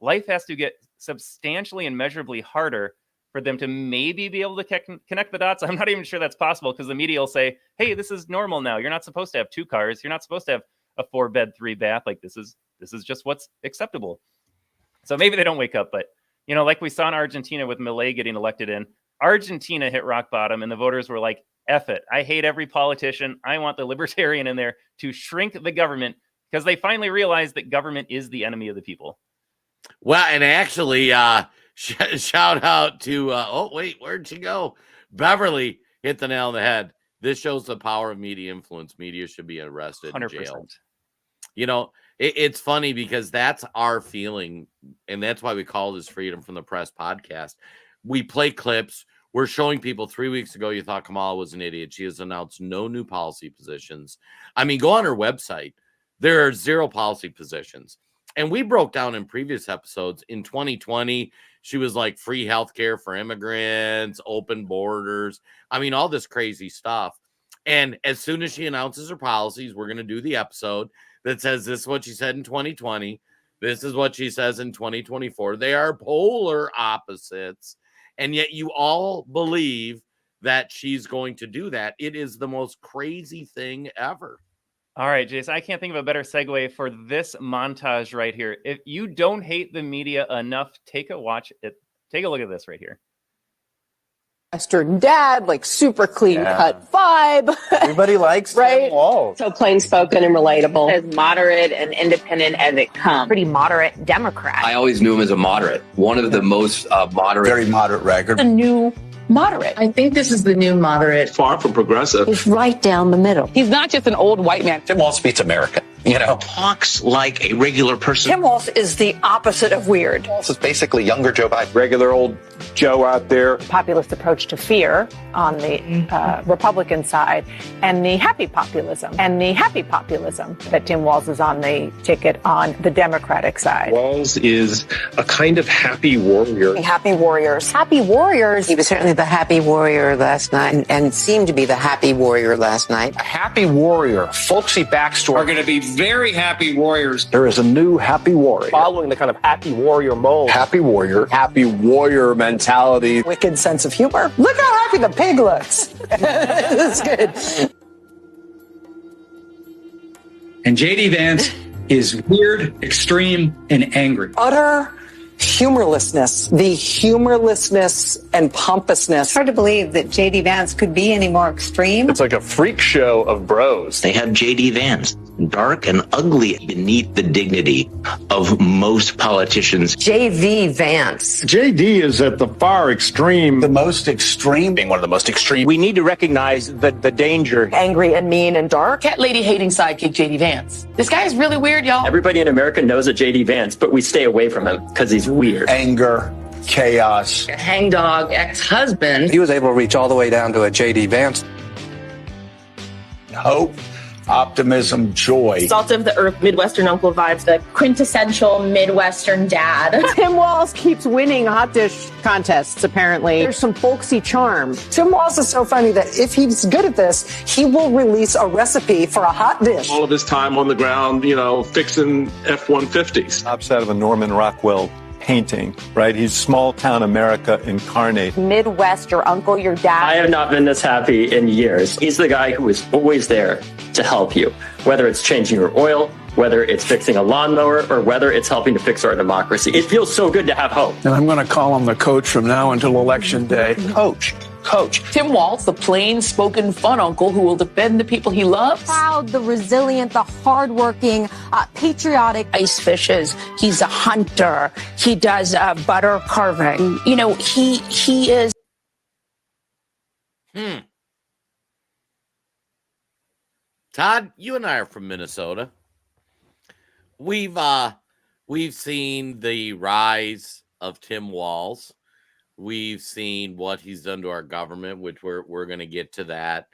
life has to get substantially and measurably harder for them to maybe be able to connect the dots. I'm not even sure that's possible because the media will say, hey, this is normal now. You're not supposed to have two cars. You're not supposed to have a 4-bed, 3-bath. Like this is just what's acceptable. So maybe they don't wake up, but like we saw in Argentina with Milei getting elected in, Argentina hit rock bottom and the voters were like, F it. I hate every politician. I want the libertarian in there to shrink the government, because they finally realized that government is the enemy of the people. Well, and actually, shout out to, oh, wait, where'd she go? Beverly hit the nail on the head. This shows the power of media influence. Media should be arrested 100%. and jailed. It's funny because that's our feeling, and that's why we call this Freedom from the Press podcast. We play clips. We're showing people 3 weeks ago, you thought Kamala was an idiot. She has announced no new policy positions. I mean, go on her website. There are 0 policy positions. And we broke down in previous episodes. In 2020, she was like free healthcare for immigrants, open borders. I mean, all this crazy stuff. And as soon as she announces her policies, we're going to do the episode that says this is what she said in 2020. This is what she says in 2024. They are polar opposites. And yet you all believe that she's going to do that. It is the most crazy thing ever. All right, Jason, I can't think of a better segue for this montage right here. If you don't hate the media enough, take a look at this right here. Western dad, like super clean cut vibe. Everybody likes right? Tim Walz. So plain spoken and relatable. As moderate and independent as it comes. Pretty moderate Democrat. I always knew him as a moderate. One of the most moderate. Very moderate record. The new moderate. I think this is the new moderate. Far from progressive. He's right down the middle. He's not just an old white man. Tim Walz speaks American. Talks like a regular person. Tim Walz is the opposite of weird. Walz is basically younger Joe Biden. Regular old Joe out there. Populist approach to fear on the Republican side, and the happy populism that Tim Walz is on the ticket on the Democratic side. Walz is a kind of happy warrior. Happy warriors. Happy warriors. He was certainly the happy warrior last night and seemed to be the happy warrior last night. A happy warrior, folksy backstory. Are going to be very happy warriors. There is a new happy warrior. Following the kind of happy warrior mold. Happy warrior mentality. Wicked sense of humor. Look how happy the pig looks. That's good. And J.D. Vance is weird, extreme, and angry. Utter humorlessness. The humorlessness and pompousness. It's hard to believe that J.D. Vance could be any more extreme. It's like a freak show of bros. They have J.D. Vance, dark and ugly beneath the dignity of most politicians. J.V. Vance. JD is at the far extreme. The most extreme. Being one of the most extreme. We need to recognize the danger. Angry and mean and dark. Cat lady hating sidekick J.D. Vance. This guy is really weird, y'all. Everybody in America knows a J.D. Vance, but we stay away from him because he's weird. Anger, chaos. Hangdog ex-husband. He was able to reach all the way down to a J.D. Vance. Hope, optimism, joy. Salt of the earth, Midwestern uncle vibes, the quintessential Midwestern dad. Tim Walz keeps winning hot dish contests, apparently. There's some folksy charm. Tim Walz is so funny that if he's good at this, he will release a recipe for a hot dish. All of his time on the ground, fixing F-150s. Pops out of a Norman Rockwell painting, right? He's small town America incarnate. Midwest, your uncle, your dad. I have not been this happy in years. He's the guy who is always there to help you, whether it's changing your oil, whether it's fixing a lawnmower, or whether it's helping to fix our democracy. It feels so good to have hope. And I'm going to call him the coach from now until Election Day. Coach. Tim Walz, the plain-spoken fun uncle who will defend the people he loves. Proud, the resilient, the hardworking, patriotic. Ice fishes. He's a hunter. He does butter carving. He is. Todd, you and I are from Minnesota. We've seen the rise of Tim Walz. We've seen what he's done to our government, which we're going to get to that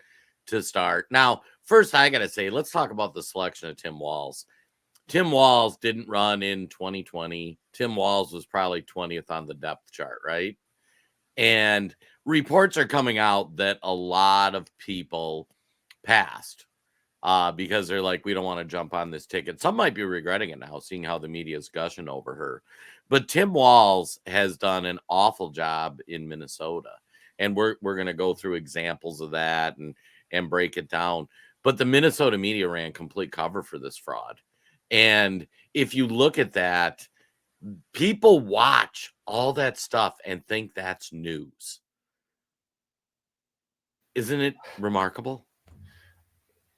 to start. Now, first, I got to say, let's talk about the selection of Tim Walz. Tim Walz didn't run in 2020. Tim Walz was probably 20th on the depth chart, right? And reports are coming out that a lot of people passed because they're like, we don't want to jump on this ticket. Some might be regretting it now, seeing how the media is gushing over her. But Tim Walz has done an awful job in Minnesota. And we're going to go through examples of that and break it down. but the Minnesota media ran complete cover for this fraud. And if you look at that, people watch all that stuff and think that's news. Isn't it remarkable?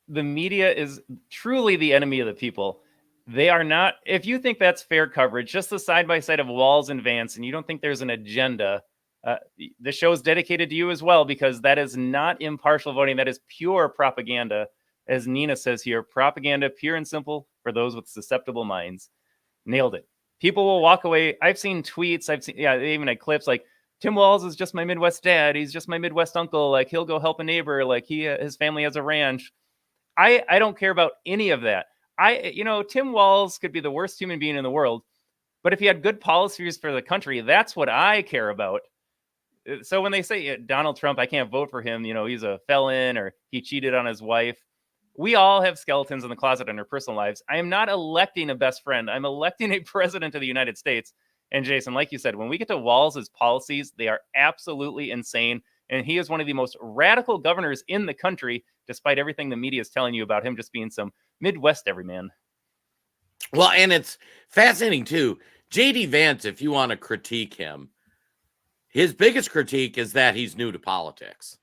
The media is truly the enemy of the people. They are not. If you think that's fair coverage, just the side by side of Walz and Vance, and you don't think there's an agenda, the show is dedicated to you as well, because that is not impartial voting. That is pure propaganda. As Nina says here, propaganda, pure and simple for those with susceptible minds. Nailed it. People will walk away. I've seen tweets. They even had clips like, Tim Walz is just my Midwest dad. He's just my Midwest uncle. Like, he'll go help a neighbor. Like, his family has a ranch. I don't care about any of that. Tim Walz could be the worst human being in the world, but if he had good policies for the country, that's what I care about. So when they say Donald Trump, I can't vote for him, he's a felon or he cheated on his wife. We all have skeletons in the closet in our personal lives. I am not electing a best friend. I'm electing a president of the United States. And Jason, like you said, when we get to Walz's policies, they are absolutely insane. And he is one of the most radical governors in the country, despite everything the media is telling you about him just being some Midwest everyman. Well, and it's fascinating, too. J.D. Vance, if you want to critique him, his biggest critique is that he's new to politics.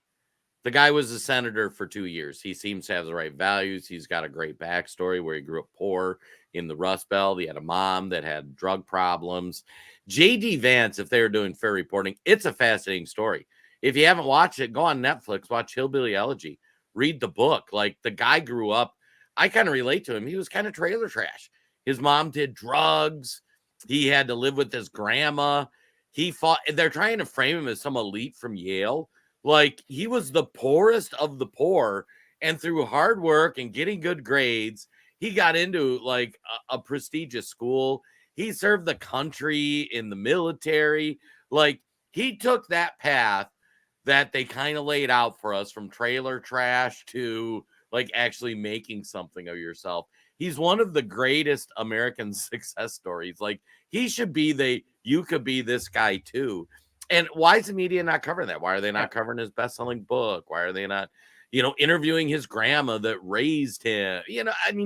The guy was a senator for 2 years. He seems to have the right values. He's got a great backstory where he grew up poor in the Rust Belt. He had a mom that had drug problems. J.D. Vance, if they were doing fair reporting, it's a fascinating story. If you haven't watched it, go on Netflix, watch Hillbilly Elegy, read the book. Like, the guy grew up, I kind of relate to him. He was kind of trailer trash. His mom did drugs. He had to live with his grandma. He fought. They're trying to frame him as some elite from Yale. Like, he was the poorest of the poor, and through hard work and getting good grades, he got into like a prestigious school. He served the country in the military. Like, he took that path that they kind of laid out for us, from trailer trash to like actually making something of yourself. He's one of the greatest American success stories. Like, he should be you could be this guy too. And why is the media not covering that? Why are they not covering his best-selling book? Why are they not, interviewing his grandma that raised him?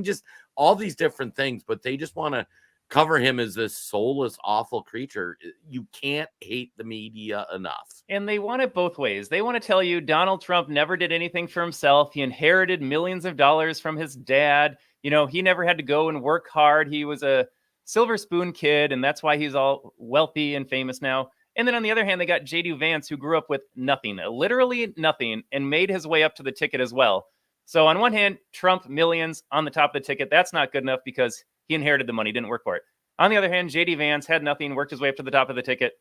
Just all these different things, but they just want to cover him as this soulless, awful creature. You can't hate the media enough. And they want it both ways. They want to tell you Donald Trump never did anything for himself. He inherited millions of dollars from his dad. He never had to go and work hard. He was a silver spoon kid, and that's why he's all wealthy and famous now. And then on the other hand, they got J.D. Vance, who grew up with nothing, literally nothing, and made his way up to the ticket as well. So on one hand, Trump, millions on the top of the ticket. That's not good enough because he inherited the money, didn't work for it. On the other hand, J.D. Vance had nothing, worked his way up to the top of the ticket.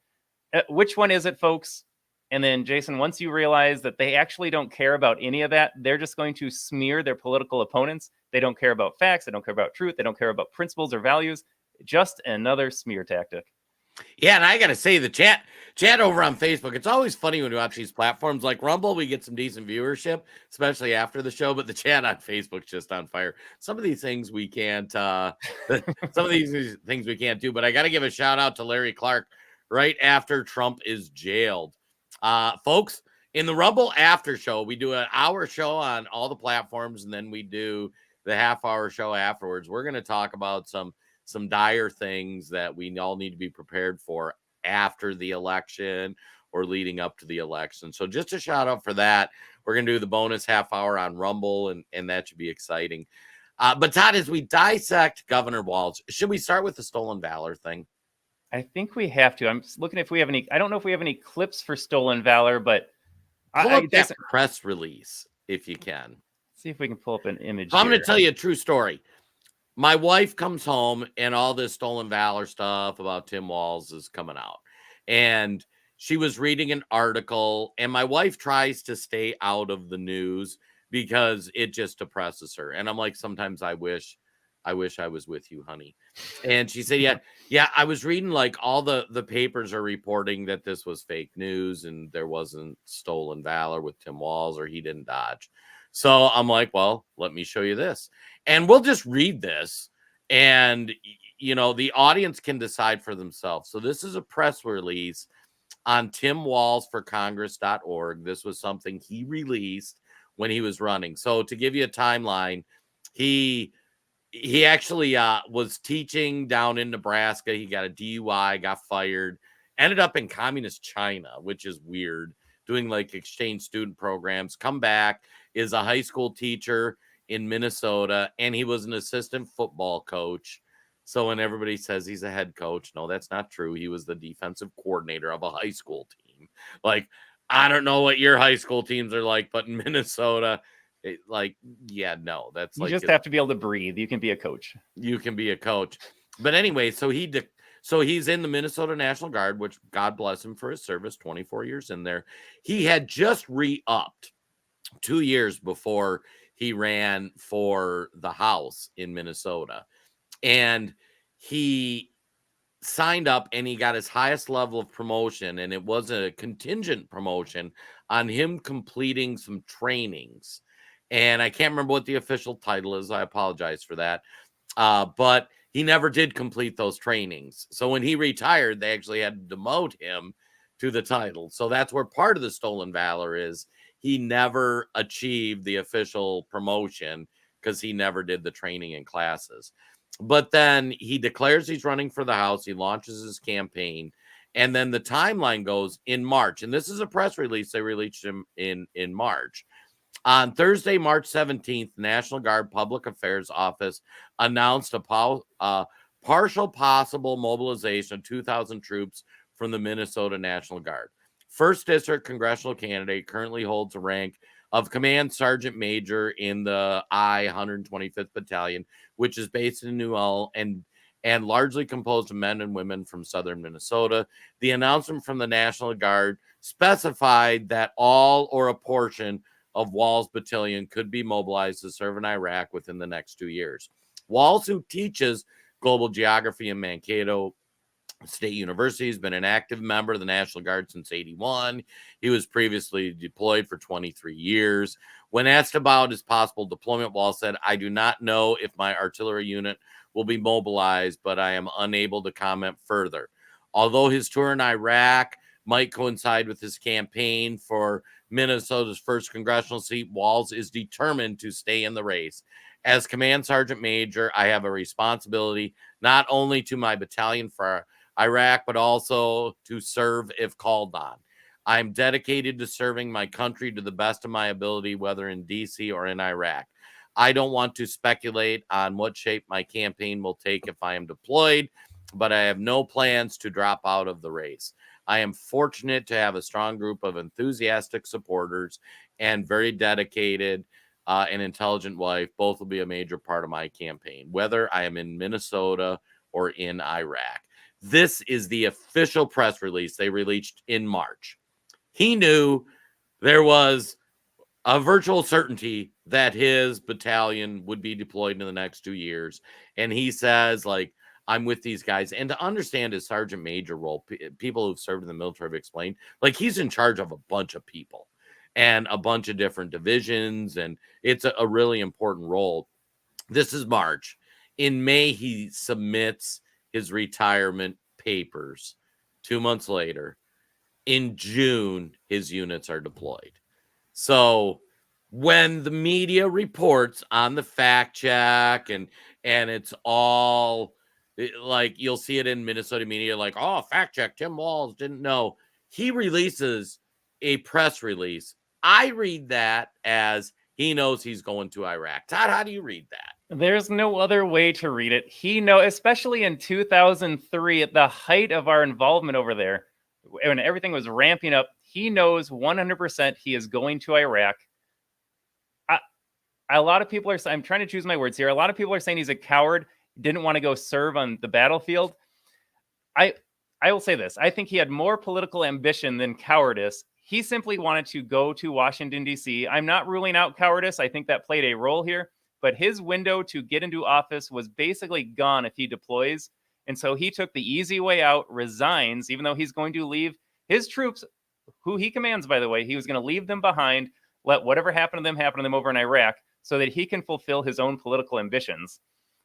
Which one is it, folks? And then, Jason, once you realize that they actually don't care about any of that, they're just going to smear their political opponents. They don't care about facts. They don't care about truth. They don't care about principles or values. Just another smear tactic. Yeah, and I got to say, the chat over on Facebook, it's always funny when you watch these platforms like Rumble. We get some decent viewership, especially after the show, but the chat on Facebook's just on fire. Some of these things we can't do, but I got to give a shout out to Larry Clark right after Trump is jailed. Folks, in the Rumble after show, we do an hour show on all the platforms, and then we do the half-hour show afterwards. We're going to talk about some dire things that we all need to be prepared for after the election or leading up to the election. So just a shout out for that. We're going to do the bonus half hour on Rumble, and that should be exciting. But Todd, as we dissect Governor Walz, should we start with the stolen valor thing? I think we have to. I'm looking if we have any. I don't know if we have any clips for stolen valor, but pull up that press release if you can. See if we can pull up an image. So I'm going to tell you a true story. My wife comes home and all this stolen valor stuff about Tim Walz is coming out. And she was reading an article, and my wife tries to stay out of the news because it just depresses her. And I'm like, sometimes I wish I was with you, honey. And she said, yeah, I was reading like all the papers are reporting that this was fake news and there wasn't stolen valor with Tim Walz, or he didn't dodge. So I'm like, well, let me show you this. And we'll just read this, and, the audience can decide for themselves. So this is a press release on TimWalzforCongress.org. This was something he released when he was running. So to give you a timeline, he actually was teaching down in Nebraska. He got a DUI, got fired, ended up in communist China, which is weird, doing like exchange student programs, come back, is a high school teacher in Minnesota, and he was an assistant football coach. So when everybody says he's a head coach, no, that's not true. He was the defensive coordinator of a high school team. Like, I don't know what your high school teams are like, but in Minnesota, that's You like just have to be able to breathe. You can be a coach. You can be a coach. But anyway, so he's in the Minnesota National Guard, which God bless him for his service, 24 years in there. He had just re-upped 2 years before he ran for the House in Minnesota. And he signed up and he got his highest level of promotion, and it was a contingent promotion on him completing some trainings. And I can't remember what the official title is. I apologize for that. But he never did complete those trainings. So when he retired, they actually had to demote him to the title. So that's where part of the stolen valor is. He never achieved the official promotion because he never did the training and classes. But then he declares he's running for the House. He launches his campaign. And then the timeline goes in March. And this is a press release. They released him in March. On Thursday, March 17th, the National Guard Public Affairs Office announced a partial possible mobilization of 2,000 troops from the Minnesota National Guard. First District congressional candidate, currently holds a rank of Command Sergeant Major in the I-125th Battalion, which is based in New Ulm and largely composed of men and women from southern Minnesota. The announcement from the National Guard specified that all or a portion of Wall's battalion could be mobilized to serve in Iraq within the next 2 years. Walls, who teaches global geography in Mankato State University, has been an active member of the National Guard since 1981. He was previously deployed for 23 years. When asked about his possible deployment, Wall said, "I do not know if my artillery unit will be mobilized, but I am unable to comment further." Although his tour in Iraq might coincide with his campaign for Minnesota's first congressional seat, Walls is determined to stay in the race. As Command Sergeant Major, I have a responsibility not only to my battalion for Iraq, but also to serve if called on. I'm dedicated to serving my country to the best of my ability, whether in D.C. or in Iraq. I don't want to speculate on what shape my campaign will take if I am deployed, but I have no plans to drop out of the race. I am fortunate to have a strong group of enthusiastic supporters and very dedicated and intelligent wife. Both will be a major part of my campaign, whether I am in Minnesota or in Iraq. This is the official press release they released in March. He knew there was a virtual certainty that his battalion would be deployed in the next 2 years. And he says, like, I'm with these guys. And to understand his sergeant major role, people who've served in the military have explained, like, he's in charge of a bunch of people and a bunch of different divisions. And it's a really important role. This is March. In May, he submits his retirement papers. 2 months later, in June, his units are deployed. So when the media reports on the fact check and it's all like, you'll see it in Minnesota media, like, oh, fact check, Tim Walz didn't know. He releases a press release. I read that as he knows he's going to Iraq. Todd, how do you read that? There's no other way to read it. He knows, especially in 2003, at the height of our involvement over there, when everything was ramping up, he knows 100% he is going to Iraq. A lot of people are saying, I'm trying to choose my words here. A lot of people are saying he's a coward, didn't want to go serve on the battlefield. I will say this. I think he had more political ambition than cowardice. He simply wanted to go to Washington, D.C. I'm not ruling out cowardice. I think that played a role here. But his window to get into office was basically gone if he deploys. And so he took the easy way out, resigns, even though he's going to leave his troops, who he commands, by the way, he was going to leave them behind, let whatever happen to them over in Iraq, so that he can fulfill his own political ambitions.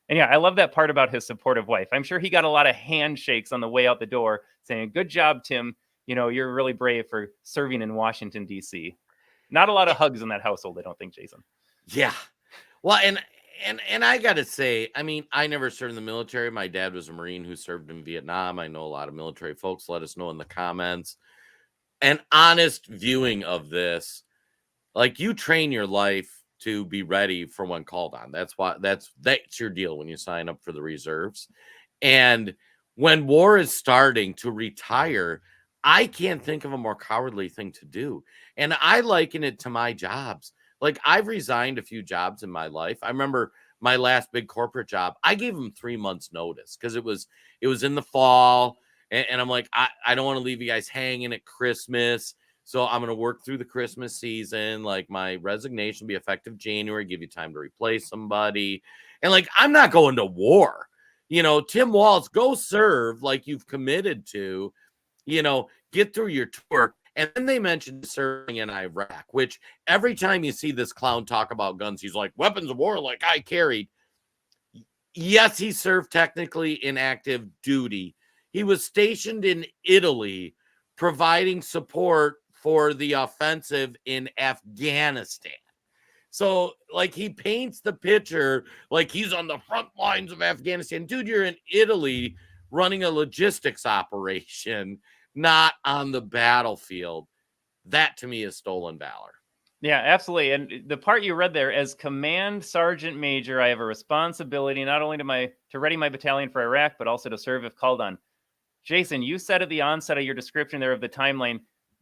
And yeah, I love that part about his supportive wife. I'm sure he got a lot of handshakes on the way out the door saying, good job, Tim. You know, you're really brave for serving in Washington, D.C. Not a lot of hugs in that household, I don't think, Jason. Yeah. Well, and I got to say, I mean, I never served in the military. My dad was a Marine who served in Vietnam. I know a lot of military folks. Let us know in the comments. An honest viewing of this, like, you train your life to be ready for when called on. That's your deal when you sign up for the reserves. And when war is starting, to retire, I can't think of a more cowardly thing to do. And I liken it to my jobs. Like, I've resigned a few jobs in my life. I remember my last big corporate job. I gave them 3 months notice because it was in the fall. And I'm like, I don't want to leave you guys hanging at Christmas. So I'm going to work through the Christmas season. Like, my resignation will be effective January, give you time to replace somebody. And like, I'm not going to war. You know, Tim Walz, go serve like you've committed to, you know, get through your tour. And then they mentioned serving in Iraq, which every time you see this clown talk about guns, he's like, weapons of war like I carried. Yes, he served technically in active duty. He was stationed in Italy, providing support for the offensive in Afghanistan. So, like, he paints the picture like he's on the front lines of Afghanistan. Dude, you're in Italy running a logistics operation, not on the battlefield. That, to me, is stolen valor. Yeah, absolutely. And the part you read there, as Command Sergeant Major, I have a responsibility not only to ready my battalion for Iraq, but also to serve if called on. Jason, you said at the onset of your description there of the timeline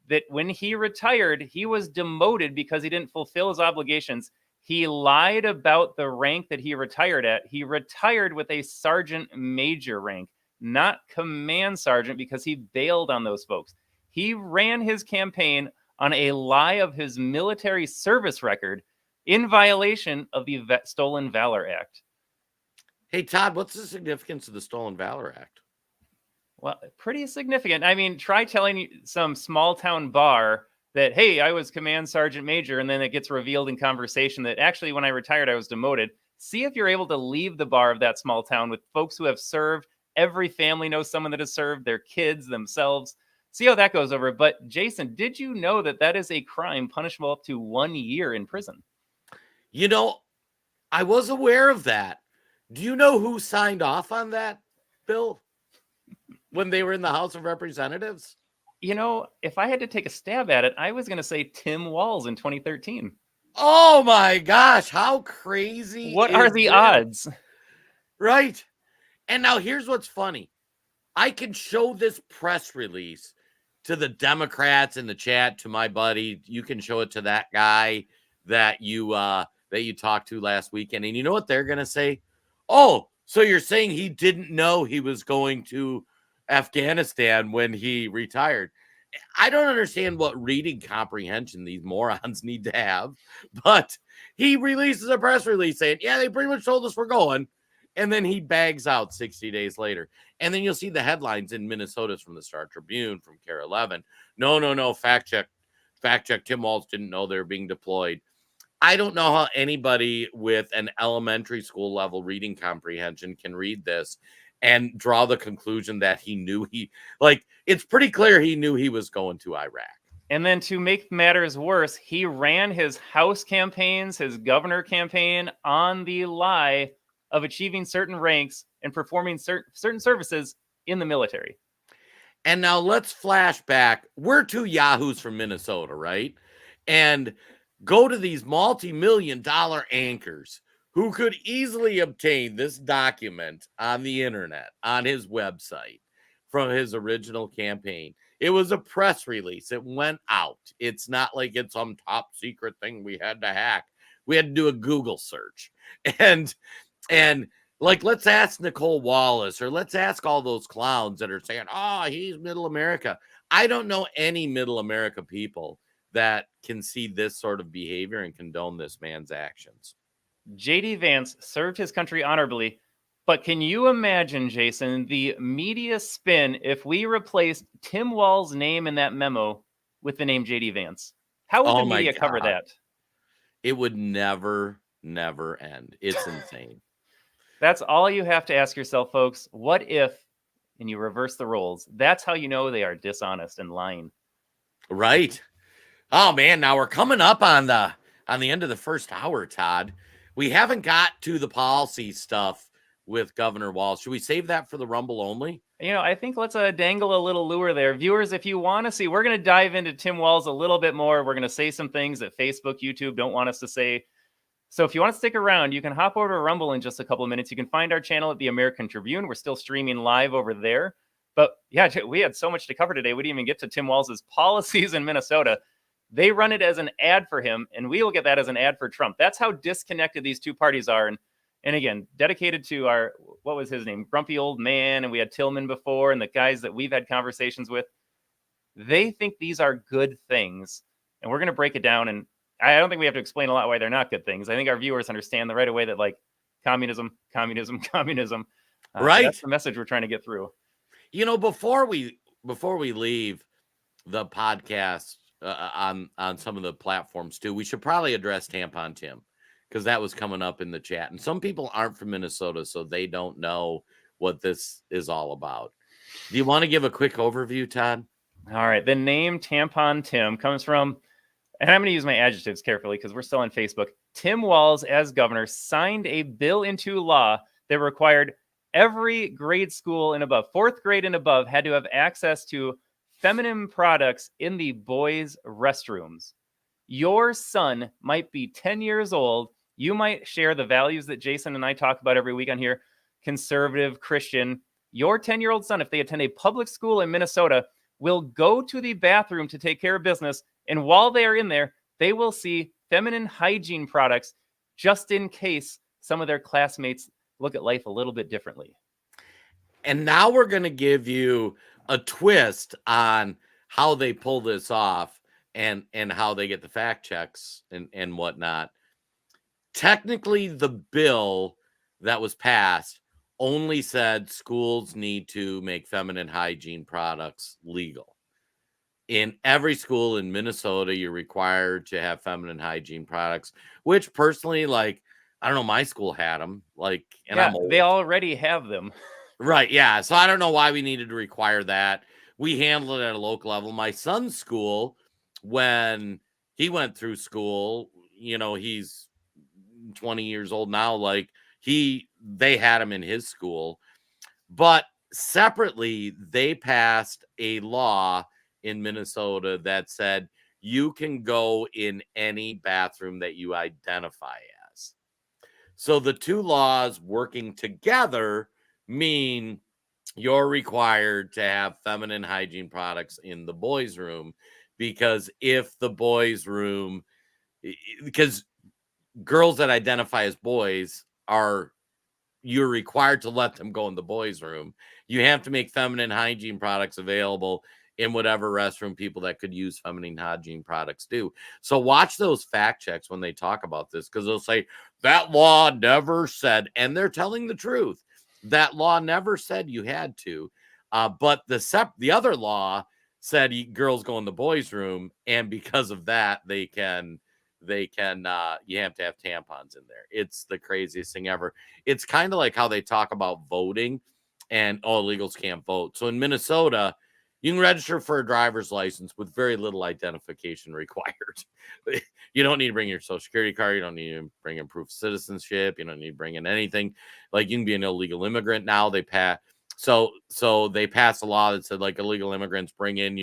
that when he retired, he was demoted because he didn't fulfill his obligations. He lied about the rank that he retired at. He retired with a sergeant major rank, not command sergeant, because he bailed on those folks. He ran his campaign on a lie of his military service record in violation of the Stolen Valor Act. Hey, Todd, what's the significance of the Stolen Valor Act? Well, pretty significant. I mean, try telling some small town bar that, hey, I was command sergeant major, and then it gets revealed in conversation that actually when I retired, I was demoted. See if you're able to leave the bar of that small town with folks who have served. Every family knows someone that has served, their kids, themselves. See how that goes over. But Jason, did you know that that is a crime punishable up to 1 year in prison? You know, I was aware of that. Do you know who signed off on that bill when they were in the House of Representatives? You know, if I had to take a stab at it, I was going to say Tim Walz in 2013. Oh my gosh, how crazy. What are the odds? Right. And now here's what's funny. I can show this press release to the Democrats in the chat, to my buddy. You can show it to that guy that you talked to last weekend. And you know what they're going to say? Oh, so you're saying he didn't know he was going to Afghanistan when he retired? I don't understand what reading comprehension these morons need to have, but he releases a press release saying, yeah, they pretty much told us we're going. And then he bags out 60 days later. And then you'll see the headlines in Minnesota's from the Star Tribune, from KARE 11. No, fact check. Tim Walz didn't know they were being deployed. I don't know how anybody with an elementary school level reading comprehension can read this and draw the conclusion that he knew it's pretty clear he knew he was going to Iraq. And then to make matters worse, he ran his House campaigns, his governor campaign on the lie of achieving certain ranks and performing certain services in the military. And now let's flash back. We're two yahoos from Minnesota, right? And go to these multi-million-dollar anchors who could easily obtain this document on the internet, on his website, from his original campaign. It was a press release. It went out. It's not like it's some top secret thing we had to hack. We had to do a Google search. And like, let's ask Nicole Wallace, or let's ask all those clowns that are saying, oh, he's middle America. I don't know any middle America people that can see this sort of behavior and condone this man's actions. J.D. Vance served his country honorably, but can you imagine, Jason, the media spin if we replaced Tim Walz's name in that memo with the name J.D. Vance? How would the media cover that? It would never end. It's insane. That's all you have to ask yourself, folks. What if, and you reverse the roles? That's how you know they are dishonest and lying. Right. Oh man, now we're coming up on the end of the first hour, Todd. We haven't got to the policy stuff with Governor Walz. Should we save that for the Rumble only? I think let's dangle a little lure there. Viewers, if you want to see, we're going to dive into Tim Walz a little bit more. We're going to say some things that Facebook, YouTube don't want us to say. So if you want to stick around, you can hop over to Rumble in just a couple of minutes. You can find our channel at the American Tribune. We're still streaming live over there. But yeah, we had so much to cover today. We didn't even get to Tim Walz's policies in Minnesota. They run it as an ad for him, and we will get that as an ad for Trump. That's how disconnected these two parties are. And again, dedicated to our, what was his name? Grumpy old man. And we had Tillman before, and the guys that we've had conversations with. They think these are good things. And we're going to break it down. And I don't think we have to explain a lot why they're not good things. I think our viewers understand the right away that, like, communism. Right. That's the message we're trying to get through. Before we leave the podcast on some of the platforms too, we should probably address Tampon Tim, because that was coming up in the chat. And some people aren't from Minnesota, so they don't know what this is all about. Do you want to give a quick overview, Todd? All right. The name Tampon Tim comes from, and I'm going to use my adjectives carefully because we're still on Facebook. Tim Walz, as governor, signed a bill into law that required every grade school and above, 4th grade and above, had to have access to feminine products in the boys' restrooms. Your son might be 10 years old. You might share the values that Jason and I talk about every week on here, conservative, Christian. Your 10-year-old son, if they attend a public school in Minnesota, will go to the bathroom to take care of business. And while they are in there, they will see feminine hygiene products just in case some of their classmates look at life a little bit differently. And now we're going to give you a twist on how they pull this off and how they get the fact checks and whatnot. Technically, the bill that was passed only said schools need to make feminine hygiene products legal. In every school in Minnesota, you're required to have feminine hygiene products, which personally, like, I don't know, my school had them. Like, and I'm old. They already have them. Right. Yeah. So I don't know why we needed to require that. We handled it at a local level. My son's school, when he went through school, he's 20 years old now. Like, they had him in his school, but separately, they passed a law in Minnesota that said you can go in any bathroom that you identify as. So the two laws working together mean you're required to have feminine hygiene products in the boys' room, because if the boys' room, because girls that identify as boys you're required to let them go in the boys' room. You have to make feminine hygiene products available in whatever restroom people that could use feminine hygiene products do. So watch those fact checks when they talk about this, because they'll say that law never said, and they're telling the truth. That law never said you had to, but the other law said girls go in the boys' room, and because of that, you have to have tampons in there. It's the craziest thing ever. It's kind of like how they talk about voting and illegals can't vote. So in Minnesota, you can register for a driver's license with very little identification required. You don't need to bring your social security card. You don't need to bring in proof of citizenship. You don't need to bring in anything. Like, you can be an illegal immigrant now. They passed a law that said, like, illegal immigrants bring in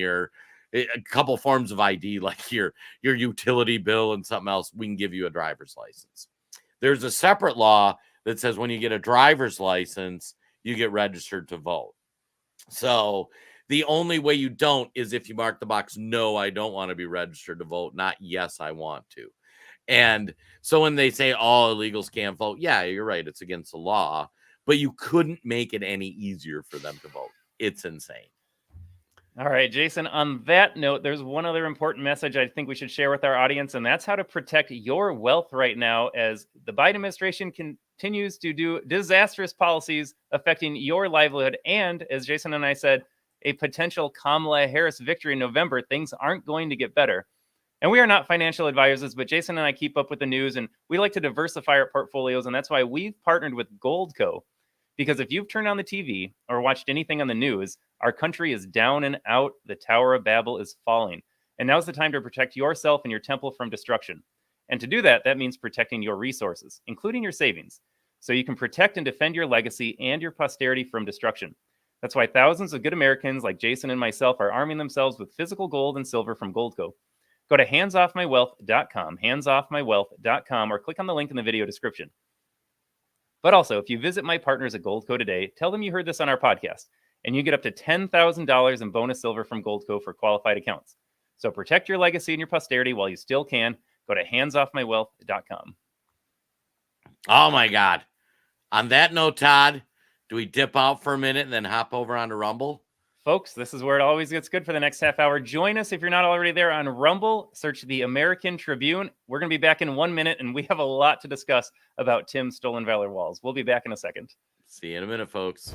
a couple forms of ID, like your utility bill and something else. We can give you a driver's license. There's a separate law that says when you get a driver's license, you get registered to vote. So the only way you don't is if you mark the box, no, I don't want to be registered to vote, not yes, I want to. And so when they say all illegals can't vote, yeah, you're right, it's against the law, but you couldn't make it any easier for them to vote. It's insane. All right, Jason, on that note, there's one other important message I think we should share with our audience, and that's how to protect your wealth right now as the Biden administration continues to do disastrous policies affecting your livelihood. And as Jason and I said, a potential Kamala Harris victory in November, things aren't going to get better. And we are not financial advisors, but Jason and I keep up with the news, and we like to diversify our portfolios, and that's why we've partnered with Goldco. Because if you've turned on the TV or watched anything on the news, our country is down and out. The Tower of Babel is falling. And now's the time to protect yourself and your temple from destruction. And to do that, that means protecting your resources, including your savings, so you can protect and defend your legacy and your posterity from destruction. That's why thousands of good Americans like Jason and myself are arming themselves with physical gold and silver from Goldco. Go to handsoffmywealth.com, handsoffmywealth.com, or click on the link in the video description. But also, if you visit my partners at Goldco today, tell them you heard this on our podcast, and you get up to $10,000 in bonus silver from Goldco for qualified accounts. So protect your legacy and your posterity while you still can. Go to handsoffmywealth.com. Oh, my God. On that note, Todd, do we dip out for a minute and then hop over onto Rumble? Folks, this is where it always gets good for the next half hour. Join us if you're not already there on Rumble. Search the American Tribune. We're going to be back in 1 minute, and we have a lot to discuss about Tim's Stolen Valor Walls. We'll be back in a second. See you in a minute, folks.